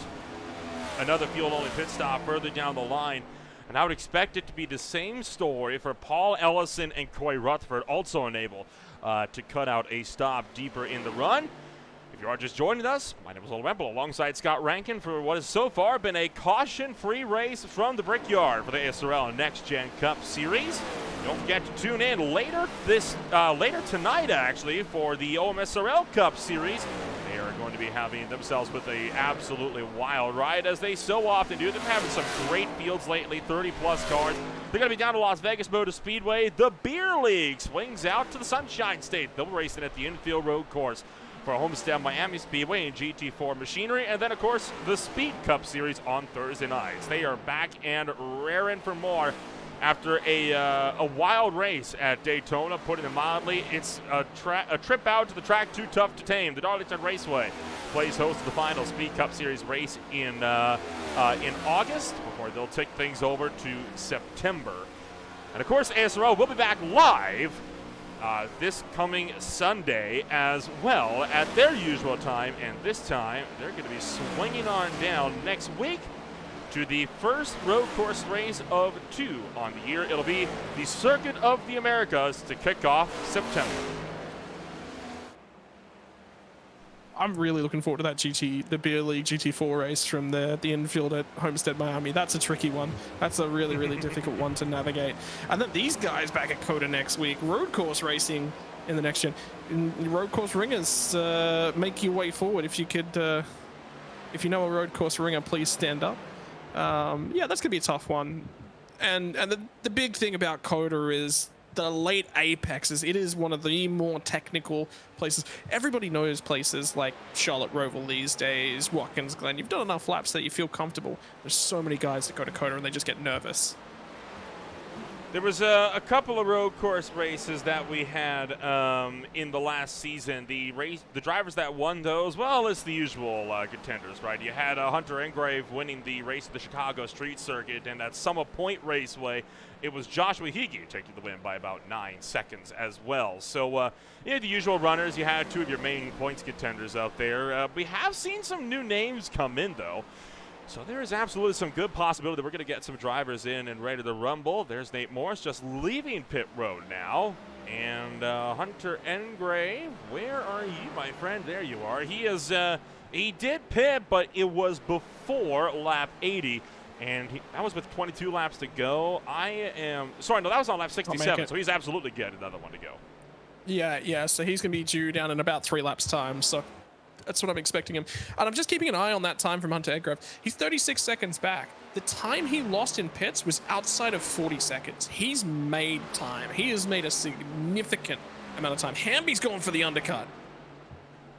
another fuel-only pit stop further down the line. And I would expect it to be the same story for Paul Ellison and Corey Rutherford, also unable to cut out a stop deeper in the run. If you are just joining us, my name is Will Wemple alongside Scott Rankin for what has so far been a caution-free race from the Brickyard for the ASRL NextGen Cup Series. Don't forget to tune in later tonight, actually, for the OMSRL Cup Series. They are going to be having themselves with a absolutely wild ride, as they so often do. They've been having some great fields lately, 30-plus cars. They're going to be down to Las Vegas Motor Speedway. The Beer League swings out to the Sunshine State. They'll be racing at the infield road course for Homestead Miami Speedway and GT4 machinery, and then of course the Speed Cup Series on Thursday nights. They are back and raring for more after a wild race at Daytona, putting it mildly. It's a trip out to the track too tough to tame. The Darlington Raceway plays host to the final Speed Cup Series race in August, before they'll take things over to September. And of course ASRL will be back live this coming Sunday as well at their usual time, and this time they're going to be swinging on down next week to the first road course race of 2 on the year. It'll be the Circuit of the Americas to kick off September. I'm really looking forward to that the Beer League GT4 race from the infield at Homestead Miami. That's a tricky one. That's a really, really difficult one to navigate. And then these guys back at COTA next week, road course racing in the next gen. Road course ringers, make your way forward. If you could, if you know a road course ringer, please stand up. Yeah, that's gonna be a tough one. And the big thing about COTA is the late apexes. It is one of the more technical places. Everybody knows places like Charlotte Roval these days, Watkins Glen. You've done enough laps that you feel comfortable. There's so many guys that go to COTA and they just get nervous. There was a couple of road course races that we had in the last season. The drivers that won those, well, it's the usual contenders, right? You had Hunter Engrave winning the race at the Chicago Street Circuit, and at Summit Point Raceway, it was Joshua Higgy taking the win by about 9 seconds as well. So, you know, the usual runners. You had 2 of your main points contenders out there. We have seen some new names come in, though. So there is absolutely some good possibility that we're going to get some drivers in and ready to rumble. There's Nate Morris just leaving pit road now. And Hunter Engrave, where are you, my friend? There you are. He is. He did pit, but it was before lap 80. And that was with 22 laps to go. Sorry, no, that was on lap 67. So he's absolutely getting another one to go. Yeah. So he's going to be due down in about 3 laps time. So that's what I'm expecting him. And I'm just keeping an eye on that time from Hunter Engrave. He's 36 seconds back. The time he lost in pits was outside of 40 seconds. He's made time. He has made a significant amount of time. Hamby's going for the undercut.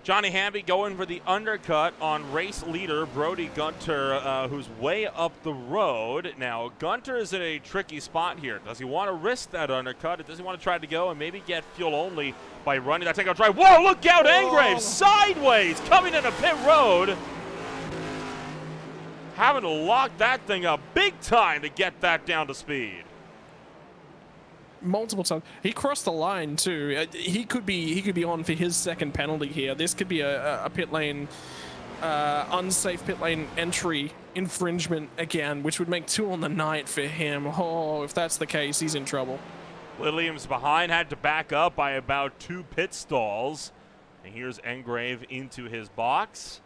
Johnny Hamby going for the undercut on race leader Brody Gunter, who's way up the road. Now, Gunter is in a tricky spot here. Does he want to risk that undercut, or does he want to try to go and maybe get fuel only by running that takeout drive? Whoa, look out, Engrave sideways coming into pit road. Having to lock that thing up big time to get that down to speed. Multiple times. He crossed the line too. He could be on for his second penalty here. This could be a pit lane, unsafe pit lane entry infringement again, which would make 2 on the night for him. Oh, if that's the case, he's in trouble. Williams behind, had to back up by about 2 pit stalls. And here's Engrave into his box.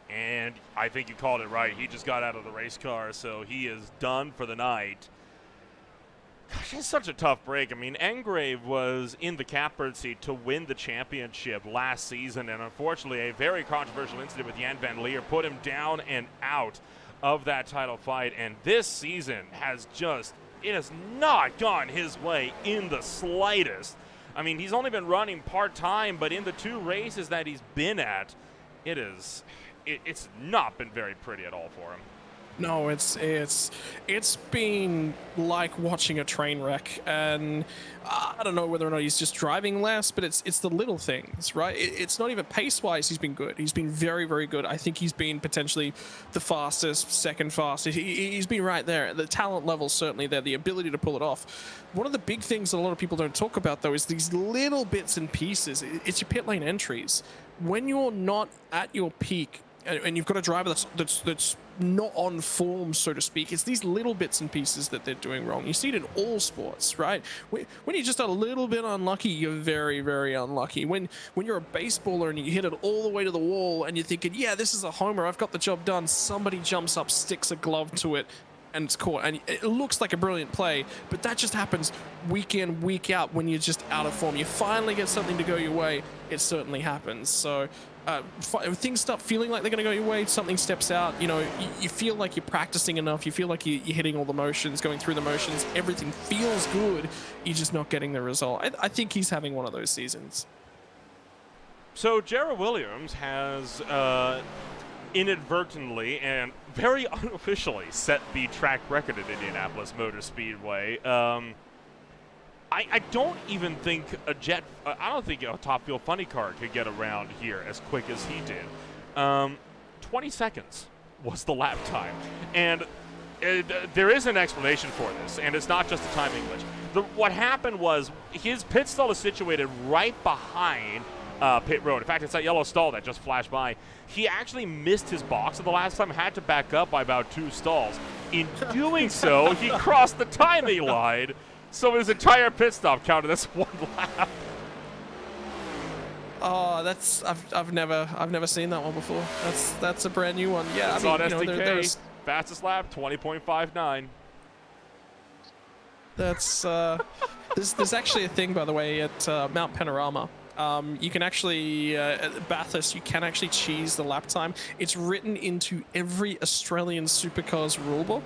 And I think you called it right. He just got out of the race car, so he is done for the night. Gosh, it's such a tough break. I mean, Engrave was in the catbird seat to win the championship last season, and unfortunately a very controversial incident with Jan van Leer put him down and out of that title fight, and this season has not gone his way in the slightest. I mean, he's only been running part-time, but in the 2 races that he's been at, it's not been very pretty at all for him. No, it's been like watching a train wreck, and I don't know whether or not he's just driving less, but it's the little things, right? It's not even pace-wise he's been good. He's been very, very good. I think he's been potentially the fastest, second fastest. He's been right there. The talent level's certainly there, the ability to pull it off. One of the big things that a lot of people don't talk about, though, is these little bits and pieces. It's your pit lane entries. When you're not at your peak, and you've got a driver that's not on form, so to speak, it's these little bits and pieces that they're doing wrong. You see it in all sports, right? When you're just a little bit unlucky, you're very, very unlucky. When you're a baseballer and you hit it all the way to the wall and you're thinking, yeah, this is a homer, I've got the job done, somebody jumps up, sticks a glove to it, and it's caught. And it looks like a brilliant play, but that just happens week in, week out when you're just out of form. You finally get something to go your way, it certainly happens. So things start feeling like they're going to go your way, something steps out, you feel like you're practicing enough, you feel like you're hitting all the motions, going through the motions, everything feels good, you're just not getting the result. I think he's having one of those seasons. So Jarrett Williams has inadvertently and very unofficially set the track record at Indianapolis Motor Speedway. I don't even think I don't think a Top Fuel Funny car could get around here as quick as he did. 20 seconds was the lap time. And there is an explanation for this, and it's not just the timing glitch. What happened was his pit stall is situated right behind pit road. In fact, it's that yellow stall that just flashed by. He actually missed his box at the last time, had to back up by about 2 stalls. In doing so, he crossed the timing line. So his entire pit stop counted as 1 lap. Oh, I've never seen that one before. That's a brand new one. Yeah, it's on SDK. Fastest lap 20.59. That's there's actually a thing, by the way, at Mount Panorama You can actually, at Bathurst, you can actually cheese the lap time. It's written into every Australian Supercars rulebook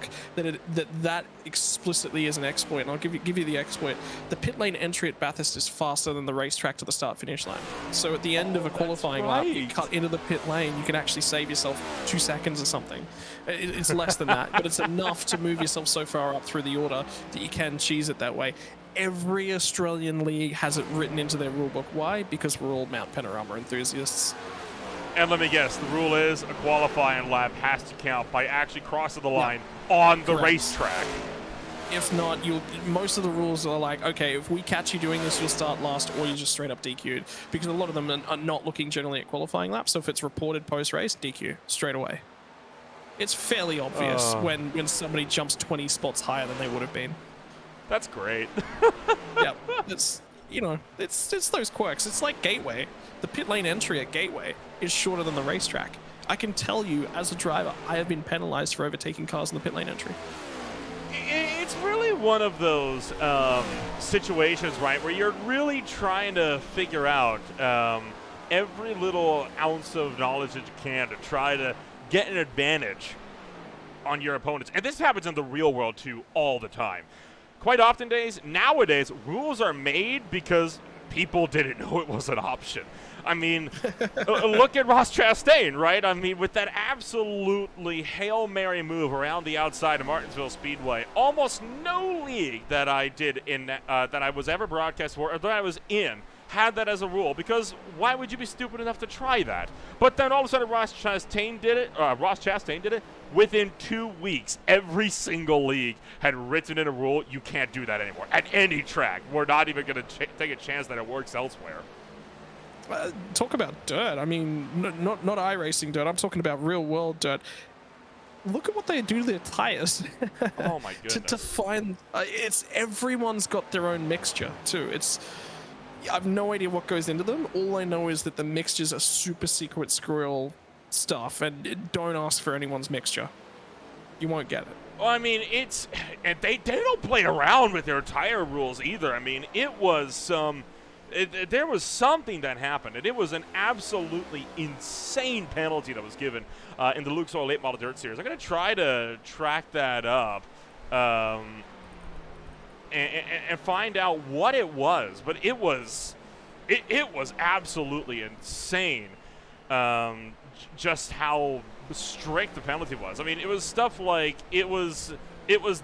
that explicitly is an exploit, and I'll give you the exploit. The pit lane entry at Bathurst is faster than the racetrack to the start-finish line. So at the end of a qualifying lap, you cut into the pit lane, you can actually save yourself 2 seconds or something. It's less than that, but it's enough to move yourself so far up through the order that you can cheese it that way. Every Australian league has it written into their rulebook. Why? Because we're all Mount Panorama enthusiasts. And let me guess, the rule is a qualifying lap has to count by actually crossing the line on the racetrack. If not, most of the rules are like, okay, if we catch you doing this, you'll start last, or you just straight up DQ'd. Because a lot of them are not looking generally at qualifying laps, so if it's reported post-race, DQ, straight away. It's fairly obvious when somebody jumps 20 spots higher than they would have been. That's great. Yeah, it's those quirks. It's like Gateway. The pit lane entry at Gateway is shorter than the racetrack. I can tell you, as a driver, I have been penalized for overtaking cars in the pit lane entry. It's really one of those situations, right, where you're really trying to figure out every little ounce of knowledge that you can to try to get an advantage on your opponents. And this happens in the real world, too, all the time. Quite often nowadays, rules are made because people didn't know it was an option. I mean, look at Ross Chastain, right? I mean, with that absolutely Hail Mary move around the outside of Martinsville Speedway, almost no league that I did in that I was ever broadcast for or that I was in had that as a rule, because why would you be stupid enough to try that? But then all of a sudden Ross Chastain did it. Within 2 weeks, every single league had written in a rule, you can't do that anymore at any track. We're not even going to take a chance that it works elsewhere. Talk about dirt. I mean, not iRacing dirt. I'm talking about real world dirt. Look at what they do to their tires. Oh my goodness. to find everyone's got their own mixture too. I've no idea what goes into them. All I know is that the mixtures are super secret squirrel stuff, and don't ask for anyone's mixture. You won't get it. Well, I mean, and they don't play around with their tire rules either. I mean, it was there was something that happened, and it was an absolutely insane penalty that was given in the Lucas Oil Late Model Dirt Series. I'm going to try to track that up and find out what it was, but it was absolutely insane. Just how strict the penalty was. I mean, it was stuff like it was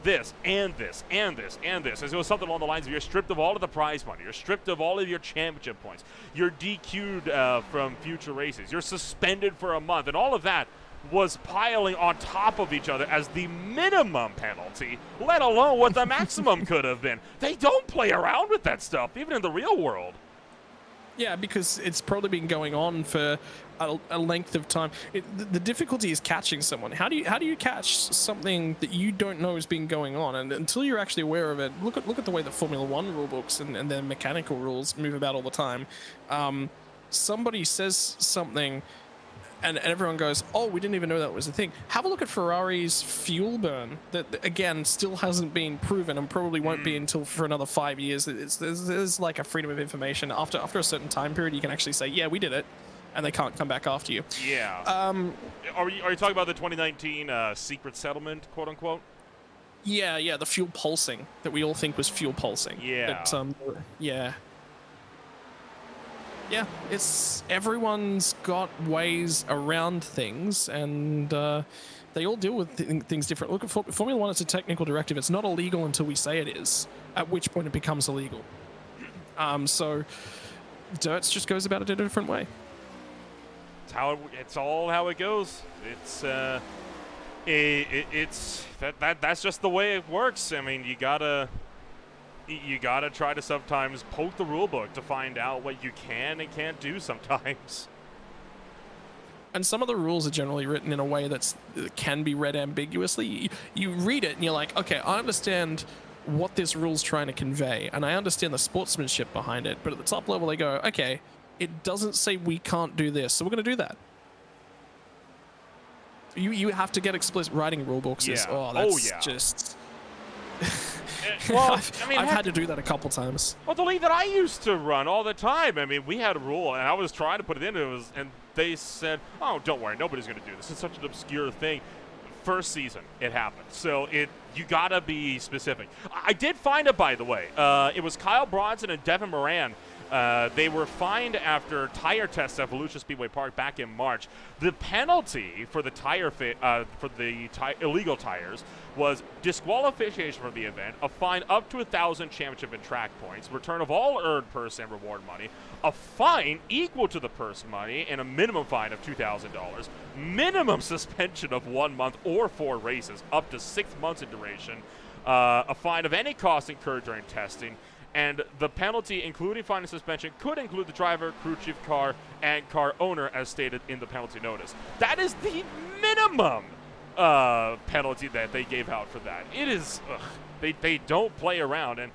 this and this and this and this. It was something along the lines of you're stripped of all of the prize money, you're stripped of all of your championship points, you're DQ'd from future races, you're suspended for a month, and all of that was piling on top of each other as the minimum penalty, let alone what the maximum could have been. They don't play around with that stuff, even in the real world. Yeah, because it's probably been going on for a length of time. The difficulty is catching someone. How do you catch something that you don't know has been going on? And until you're actually aware of it, look at the way the Formula One rule books and their mechanical rules move about all the time. Somebody says something, and everyone goes, "Oh, we didn't even know that was a thing." Have a look at Ferrari's fuel burn. That again still hasn't been proven, and probably won't be until for another 5 years. There's like a freedom of information. After a certain time period, you can actually say, "Yeah, we did it," and they can't come back after you. Yeah. Are you talking about the 2019 secret settlement, quote unquote? Yeah, the fuel pulsing that we all think was fuel pulsing. Yeah. Yeah, everyone's got ways around things, and they all deal with things different. Look at Formula One. It's a technical directive. It's not illegal until we say it is, at which point it becomes illegal. So Dirts just goes about it in a different way. It's all how it goes. That's just the way it works. I mean, you gotta try to sometimes poke the rule book to find out what you can and can't do sometimes. And some of the rules are generally written in a way that can be read ambiguously. You read it and you're like, okay, I understand what this rule's trying to convey, and I understand the sportsmanship behind it, but at the top level they go, okay, it doesn't say we can't do this, so we're going to do that. You have to get explicit writing rule books. Yeah. Just... well, I've had to do that a couple times. Well, the league that I used to run all the time, I mean, we had a rule, and I was trying to put it in, and they said, oh, don't worry, nobody's going to do this. It's such an obscure thing. First season, it happened. So you got to be specific. I did find it, by the way. It was Kyle Bronson and Devin Moran. They were fined after tire tests at Volusia Speedway Park back in March. The penalty for the illegal tires was disqualification from the event, a fine up to 1,000 championship and track points, return of all earned purse and reward money, a fine equal to the purse money, and a minimum fine of $2,000, minimum suspension of 1 month or 4 races, up to 6 months in duration, a fine of any cost incurred during testing, and the penalty, including fine and suspension, could include the driver, crew chief, car, and car owner, as stated in the penalty notice. That is the minimum penalty that they gave out for that. It is, they don't play around, and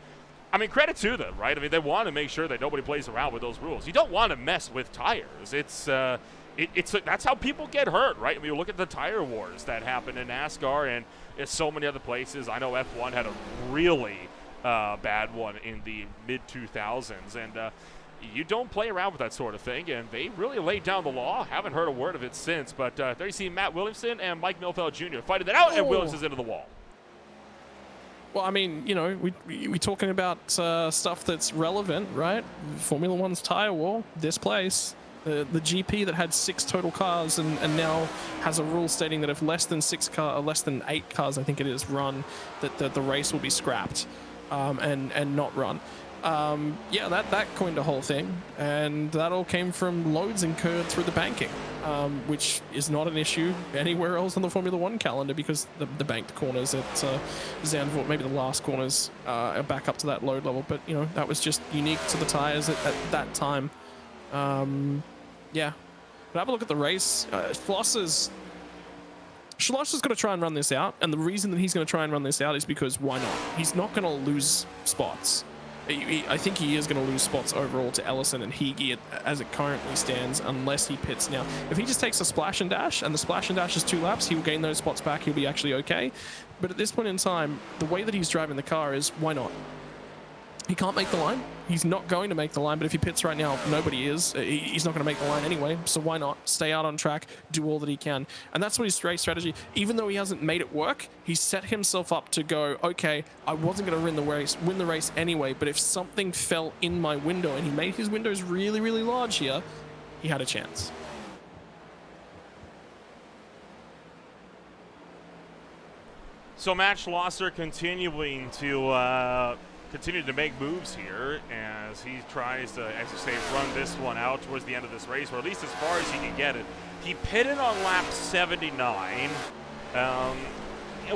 I mean, credit to them, right? I mean, they want to make sure that nobody plays around with those rules. You don't want to mess with tires. It's that's how people get hurt, right? I mean, you look at the tire wars that happen in NASCAR and in so many other places. I know F1 had a really bad one in the mid-2000s, and you don't play around with that sort of thing, and they really laid down the law. Haven't heard a word of it since, but there you see Matt Williamson and Mike Milfeld Jr. fighting that out, and Williamson's into the wall. Well, I mean, you know, we talking about stuff that's relevant, right? Formula One's tire war, this place. The GP that had 6 total cars and now has a rule stating that if less than 8 cars, I think it is, run, that the race will be scrapped and not run. Yeah, that coined a whole thing, and that all came from loads incurred through the banking, which is not an issue anywhere else on the Formula One calendar because the banked corners at Zandvoort, maybe the last corners, are back up to that load level, but you know that was just unique to the tires at that time. Yeah, but have a look at the race. Schlosser's going to try and run this out, and the reason that he's going to try and run this out is because why not? He's not going to lose spots. I think he is going to lose spots overall to Ellison and Higgy as it currently stands, unless he pits now. If he just takes a splash and dash, and the splash and dash is 2 laps, he'll gain those spots back. He'll be actually okay. But at this point in time, the way that he's driving the car is why not? He can't make the line. He's not going to make the line, but if he pits right now, nobody is. He's not going to make the line anyway, so why not? Stay out on track, do all that he can. And that's what his race strategy, even though he hasn't made it work, he set himself up to go, okay, I wasn't going to win the race anyway, but if something fell in my window, and he made his windows really, really large here, he had a chance. So Matt Schlosser continuing to make moves here as he tries to, as you say, run this one out towards the end of this race, or at least as far as he can get it. He pitted on lap 79.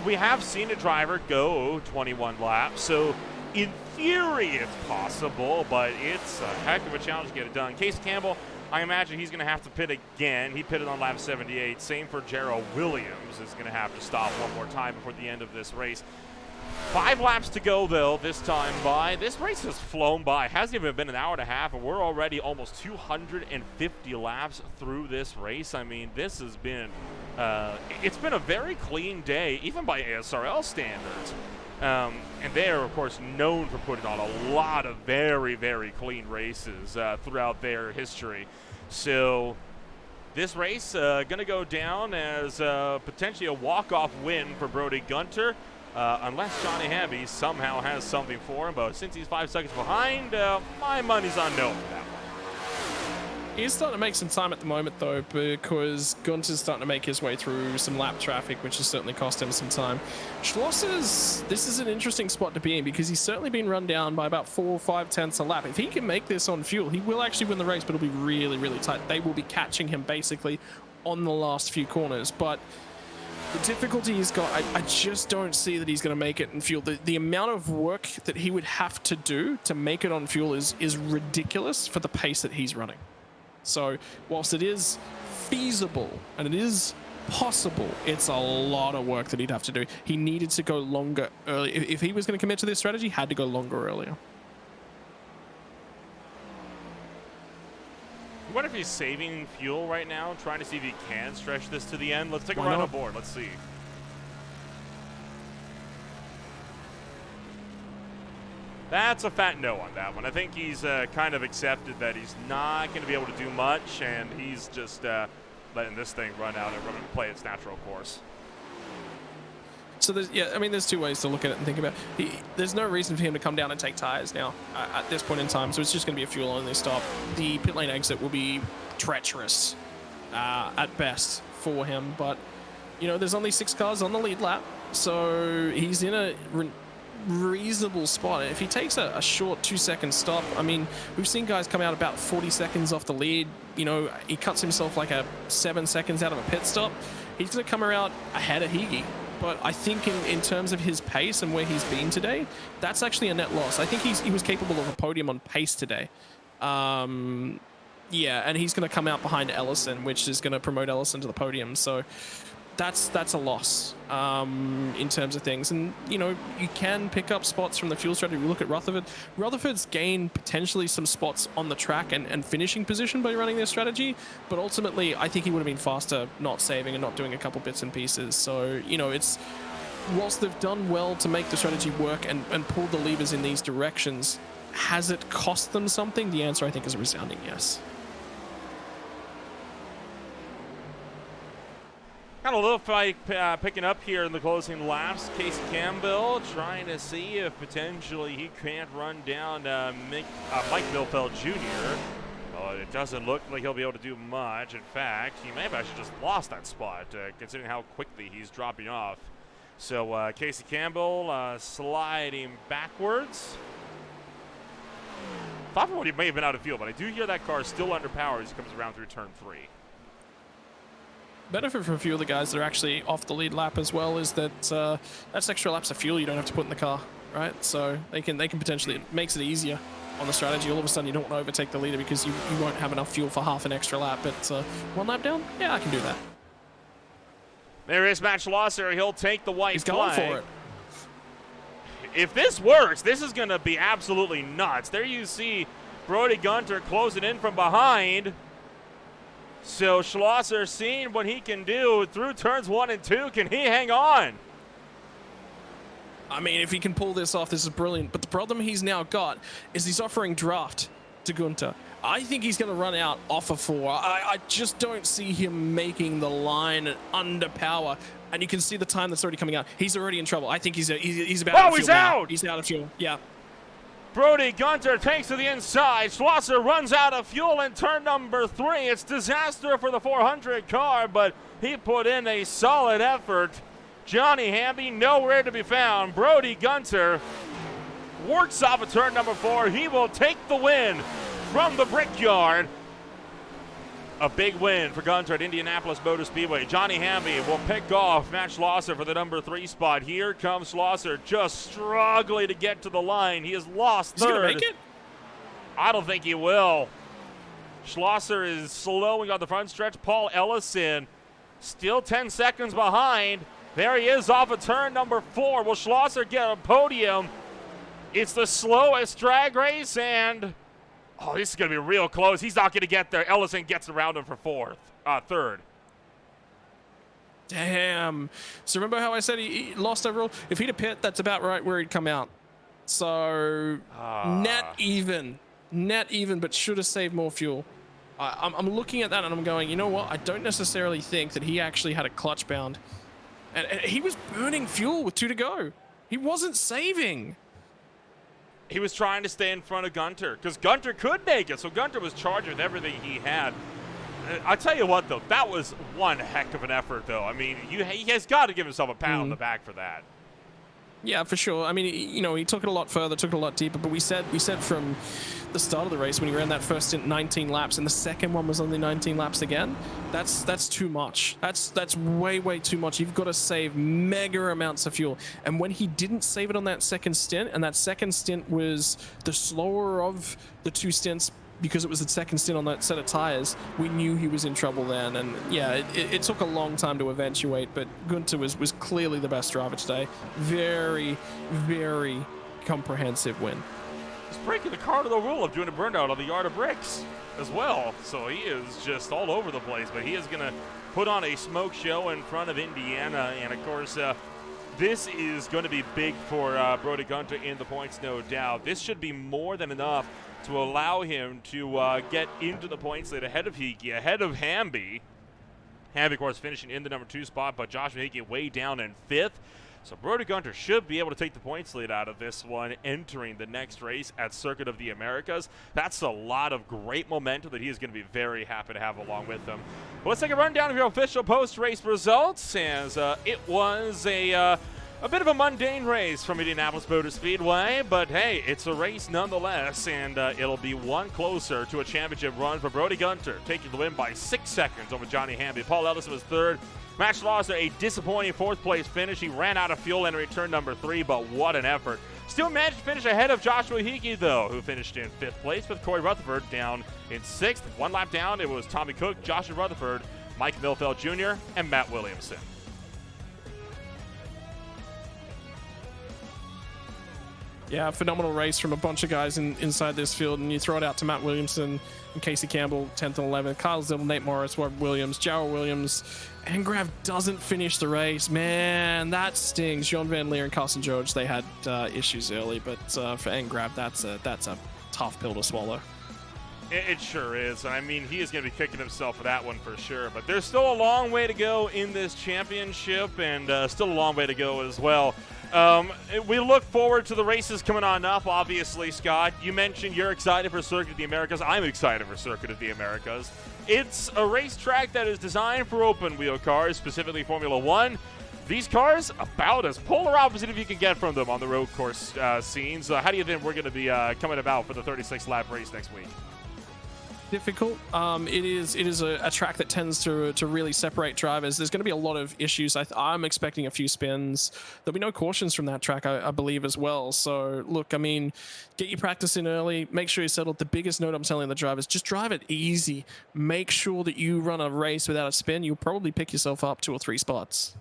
We have seen a driver go 21 laps, so in theory it's possible, but it's a heck of a challenge to get it done. Case Campbell, I imagine he's going to have to pit again. He pitted on lap 78. Same for Jarrell Williams, is going to have to stop one more time before the end of this race. 5 laps to go, though, this time by. This race has flown by. It hasn't even been an hour and a half, and we're already almost 250 laps through this race. I mean, this has been, it's been a very clean day, even by ASRL standards. And they are, of course, known for putting on a lot of very, very clean races throughout their history. So this race going to go down as potentially a walk-off win for Brody Gunter. Unless Johnny Hamby somehow has something for him, but since he's 5 seconds behind, my money's on no for that one. He's starting to make some time at the moment, though, because Gunter's starting to make his way through some lap traffic, which has certainly cost him some time. Schlosser's, this is an interesting spot to be in because he's certainly been run down by about 4 or 5 tenths a lap. If he can make this on fuel, he will actually win the race, but it'll be really, really tight. They will be catching him basically on the last few corners, but the difficulty he's got, I just don't see that he's going to make it in fuel. The amount of work that he would have to do to make it on fuel is ridiculous for the pace that he's running. So whilst it is feasible and it is possible, it's a lot of work that he'd have to do. He needed to go longer early. If he was going to commit to this strategy, he had to go longer earlier. I wonder if he's saving fuel right now, trying to see if he can stretch this to the end. Let's take a run on board. Let's see. That's a fat no on that one. I think he's kind of accepted that he's not going to be able to do much, and he's just letting this thing run out and play its natural course. So there's two ways to look at it and think about it. There's no reason for him to come down and take tires now at this point in time, so it's just going to be a fuel-only stop. The pit lane exit will be treacherous at best for him, but there's only 6 cars on the lead lap, so he's in a reasonable spot. If he takes a short 2-second stop, I mean, we've seen guys come out about 40 seconds off the lead. He cuts himself like 7 seconds out of a pit stop. He's going to come around ahead of Higgy. But I think in terms of his pace and where he's been today, that's actually a net loss. I think he was capable of a podium on pace today. Yeah, and he's going to come out behind Ellison, which is going to promote Ellison to the podium. So that's a loss in terms of things. And, you can pick up spots from the fuel strategy. We look at Rutherford. Rutherford's gained potentially some spots on the track and finishing position by running their strategy. But ultimately, I think he would have been faster not saving and not doing a couple bits and pieces. So, it's whilst they've done well to make the strategy work and pull the levers in these directions, has it cost them something? The answer, I think, is a resounding yes. Got a little fight picking up here in the closing laps. Casey Campbell trying to see if potentially he can't run down Mike Milfeld Jr. Well, it doesn't look like he'll be able to do much. In fact, he may have actually just lost that spot, considering how quickly he's dropping off. So Casey Campbell sliding backwards. Thought he may have been out of field, but I do hear that car still underpowered as he comes around through turn 3. Benefit for a few of the guys that are actually off the lead lap as well is that that's extra laps of fuel you don't have to put in the car, right? So they can potentially, it makes it easier on the strategy. All of a sudden you don't want to overtake the leader because you won't have enough fuel for half an extra lap. But 1 lap down, yeah, I can do that. There is Matt Schlosser. He'll take the white flag. He's going for it. If this works, this is going to be absolutely nuts. There you see Brody Gunter closing in from behind. So Schlosser seeing what he can do through turns 1 and 2. Can he hang on? I mean, if he can pull this off, this is brilliant. But the problem he's now got is he's offering draft to Gunter. I think he's going to run out off of 4. I just don't see him making the line under power. And you can see the time that's already coming out. He's already in trouble. I think he's about out of fuel. He's out! Now. He's out of fuel. Yeah. Brody Gunter takes to the inside. Schlosser runs out of fuel in turn number 3. It's disaster for the 400 car, but he put in a solid effort. Johnny Hamby nowhere to be found. Brody Gunter works off of turn number 4. He will take the win from the Brickyard. A big win for Gunter at Indianapolis Motor Speedway. Johnny Hamby will pick off Matt Schlosser for the number 3 spot. Here comes Schlosser, just struggling to get to the line. He has lost third. Is he gonna make it? I don't think he will. Schlosser is slowing on the front stretch. Paul Ellison still 10 seconds behind. There he is off of turn number 4. Will Schlosser get a podium? It's the slowest drag race, and oh, this is going to be real close. He's not going to get there. Ellison gets around him for third. Damn. So remember how I said he lost overall? If he'd have pit, that's about right where he'd come out. So net even, but should have saved more fuel. I'm looking at that and I'm going, you know what? I don't necessarily think that he actually had a clutch bound. And he was burning fuel with 2 to go. He wasn't saving. He was trying to stay in front of Gunter because Gunter could make it. So Gunter was charged with everything he had. I tell you what, though, that was one heck of an effort, though. I mean, he has got to give himself a pat on the back for that. Yeah, for sure. I mean, you know, he took it a lot further, took it a lot deeper. But we said from the start of the race when he ran that first stint 19 laps, and the second one was only 19 laps again. That's too much. That's way too much. You've got to save mega amounts of fuel. And when he didn't save it on that second stint, and that second stint was the slower of the 2 stints because it was the second stint on that set of tires, we knew he was in trouble then. And yeah, it took a long time to eventuate, but Gunter was clearly the best driver today. Very comprehensive win. He's breaking the cardinal rule of doing a burnout on the yard of bricks as well. So he is just all over the place, but he is going to put on a smoke show in front of Indiana. And of course, this is going to be big for Brody Gunter in the points, no doubt. This should be more than enough to allow him to get into the points lead ahead of Hickey, ahead of Hamby. Hamby, of course, finishing in the number 2 spot, but Joshua Hickey way down in 5th. So Brody Gunter should be able to take the points lead out of this one, entering the next race at Circuit of the Americas. That's a lot of great momentum that he is going to be very happy to have along with him. Well, let's take a rundown of your official post-race results, as it was a bit of a mundane race from Indianapolis Motor Speedway, but hey, it's a race nonetheless, and it'll be one closer to a championship run for Brody Gunter, taking the win by 6 seconds over Johnny Hamby. Paul Ellison was 3rd. Max Schlosser, a disappointing 4th place finish. He ran out of fuel and returned number 3, but what an effort. Still managed to finish ahead of Joshua Hickey, though, who finished in 5th place, with Corey Rutherford down in 6th. 1 lap down, it was Tommy Cook, Joshua Rutherford, Mike Milfeld Jr., and Matt Williamson. Yeah, phenomenal race from a bunch of guys inside this field, and you throw it out to Matt Williamson and Casey Campbell, 10th and 11th. Kyle Zittel, Nate Morris, Rob Williams, Jarrell Williams. Engrav doesn't finish the race. Man, that stings. John Van Leer and Carson George, they had issues early, but for Engrav, that's a tough pill to swallow. It sure is. I mean, he is going to be kicking himself for that one for sure. But there's still a long way to go in this championship, and still a long way to go as well. We look forward to the races coming on up, obviously, Scott. You mentioned you're excited for Circuit of the Americas. I'm excited for Circuit of the Americas. It's a racetrack that is designed for open-wheel cars, specifically Formula One. These cars, about as polar opposite as you can get from them on the road course scenes. How do you think we're going to be coming about for the 36-lap race next week? Difficult. It is a track that tends to really separate drivers. There's going to be a lot of issues. I'm expecting a few spins. There'll be no cautions from that track, I believe, as well. So look, I mean, get your practice in early. Make sure you settle. The biggest note I'm telling the drivers: just drive it easy. Make sure that you run a race without a spin. You'll probably pick yourself up 2 or 3 spots.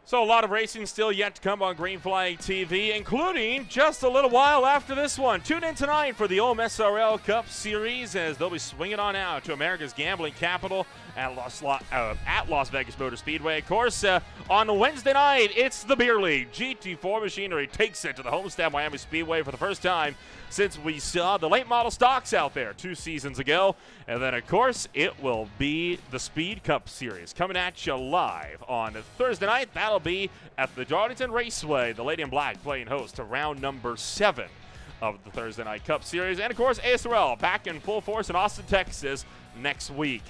So a lot of racing still yet to come on Green Flag TV, including just a little while after this one. Tune in tonight for the ASRL Cup Series, as they'll be swinging on out to America's gambling capital at Las Vegas Motor Speedway. Of course, on Wednesday night, it's the Beer League. GT4 Machinery takes it to the Homestead Miami Speedway for the first time since we saw the late model stocks out there 2 seasons ago. And then, of course, it will be the Speed Cup Series coming at you live on Thursday night. That'll be at the Darlington Raceway. The Lady in Black playing host to round number 7 of the Thursday Night Cup Series. And, of course, ASRL back in full force in Austin, Texas next week.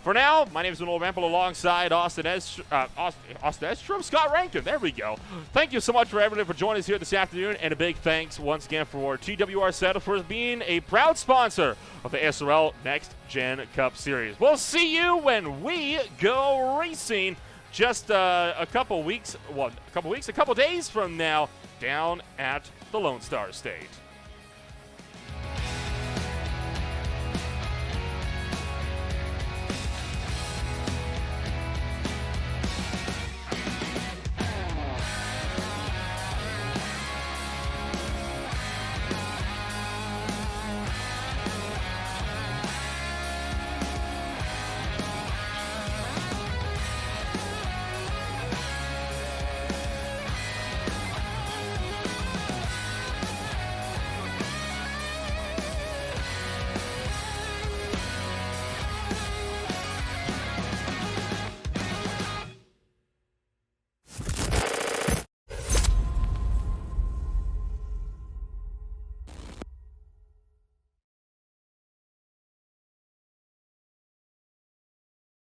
For now, my name is Noel Rampel alongside Austin Edstrom, Scott Rankin. There we go. Thank you so much for everyone for joining us here this afternoon, and a big thanks once again for TWR Settle for being a proud sponsor of the ASRL Next Gen Cup Series. We'll see you when we go racing just a couple days from now down at the Lone Star State.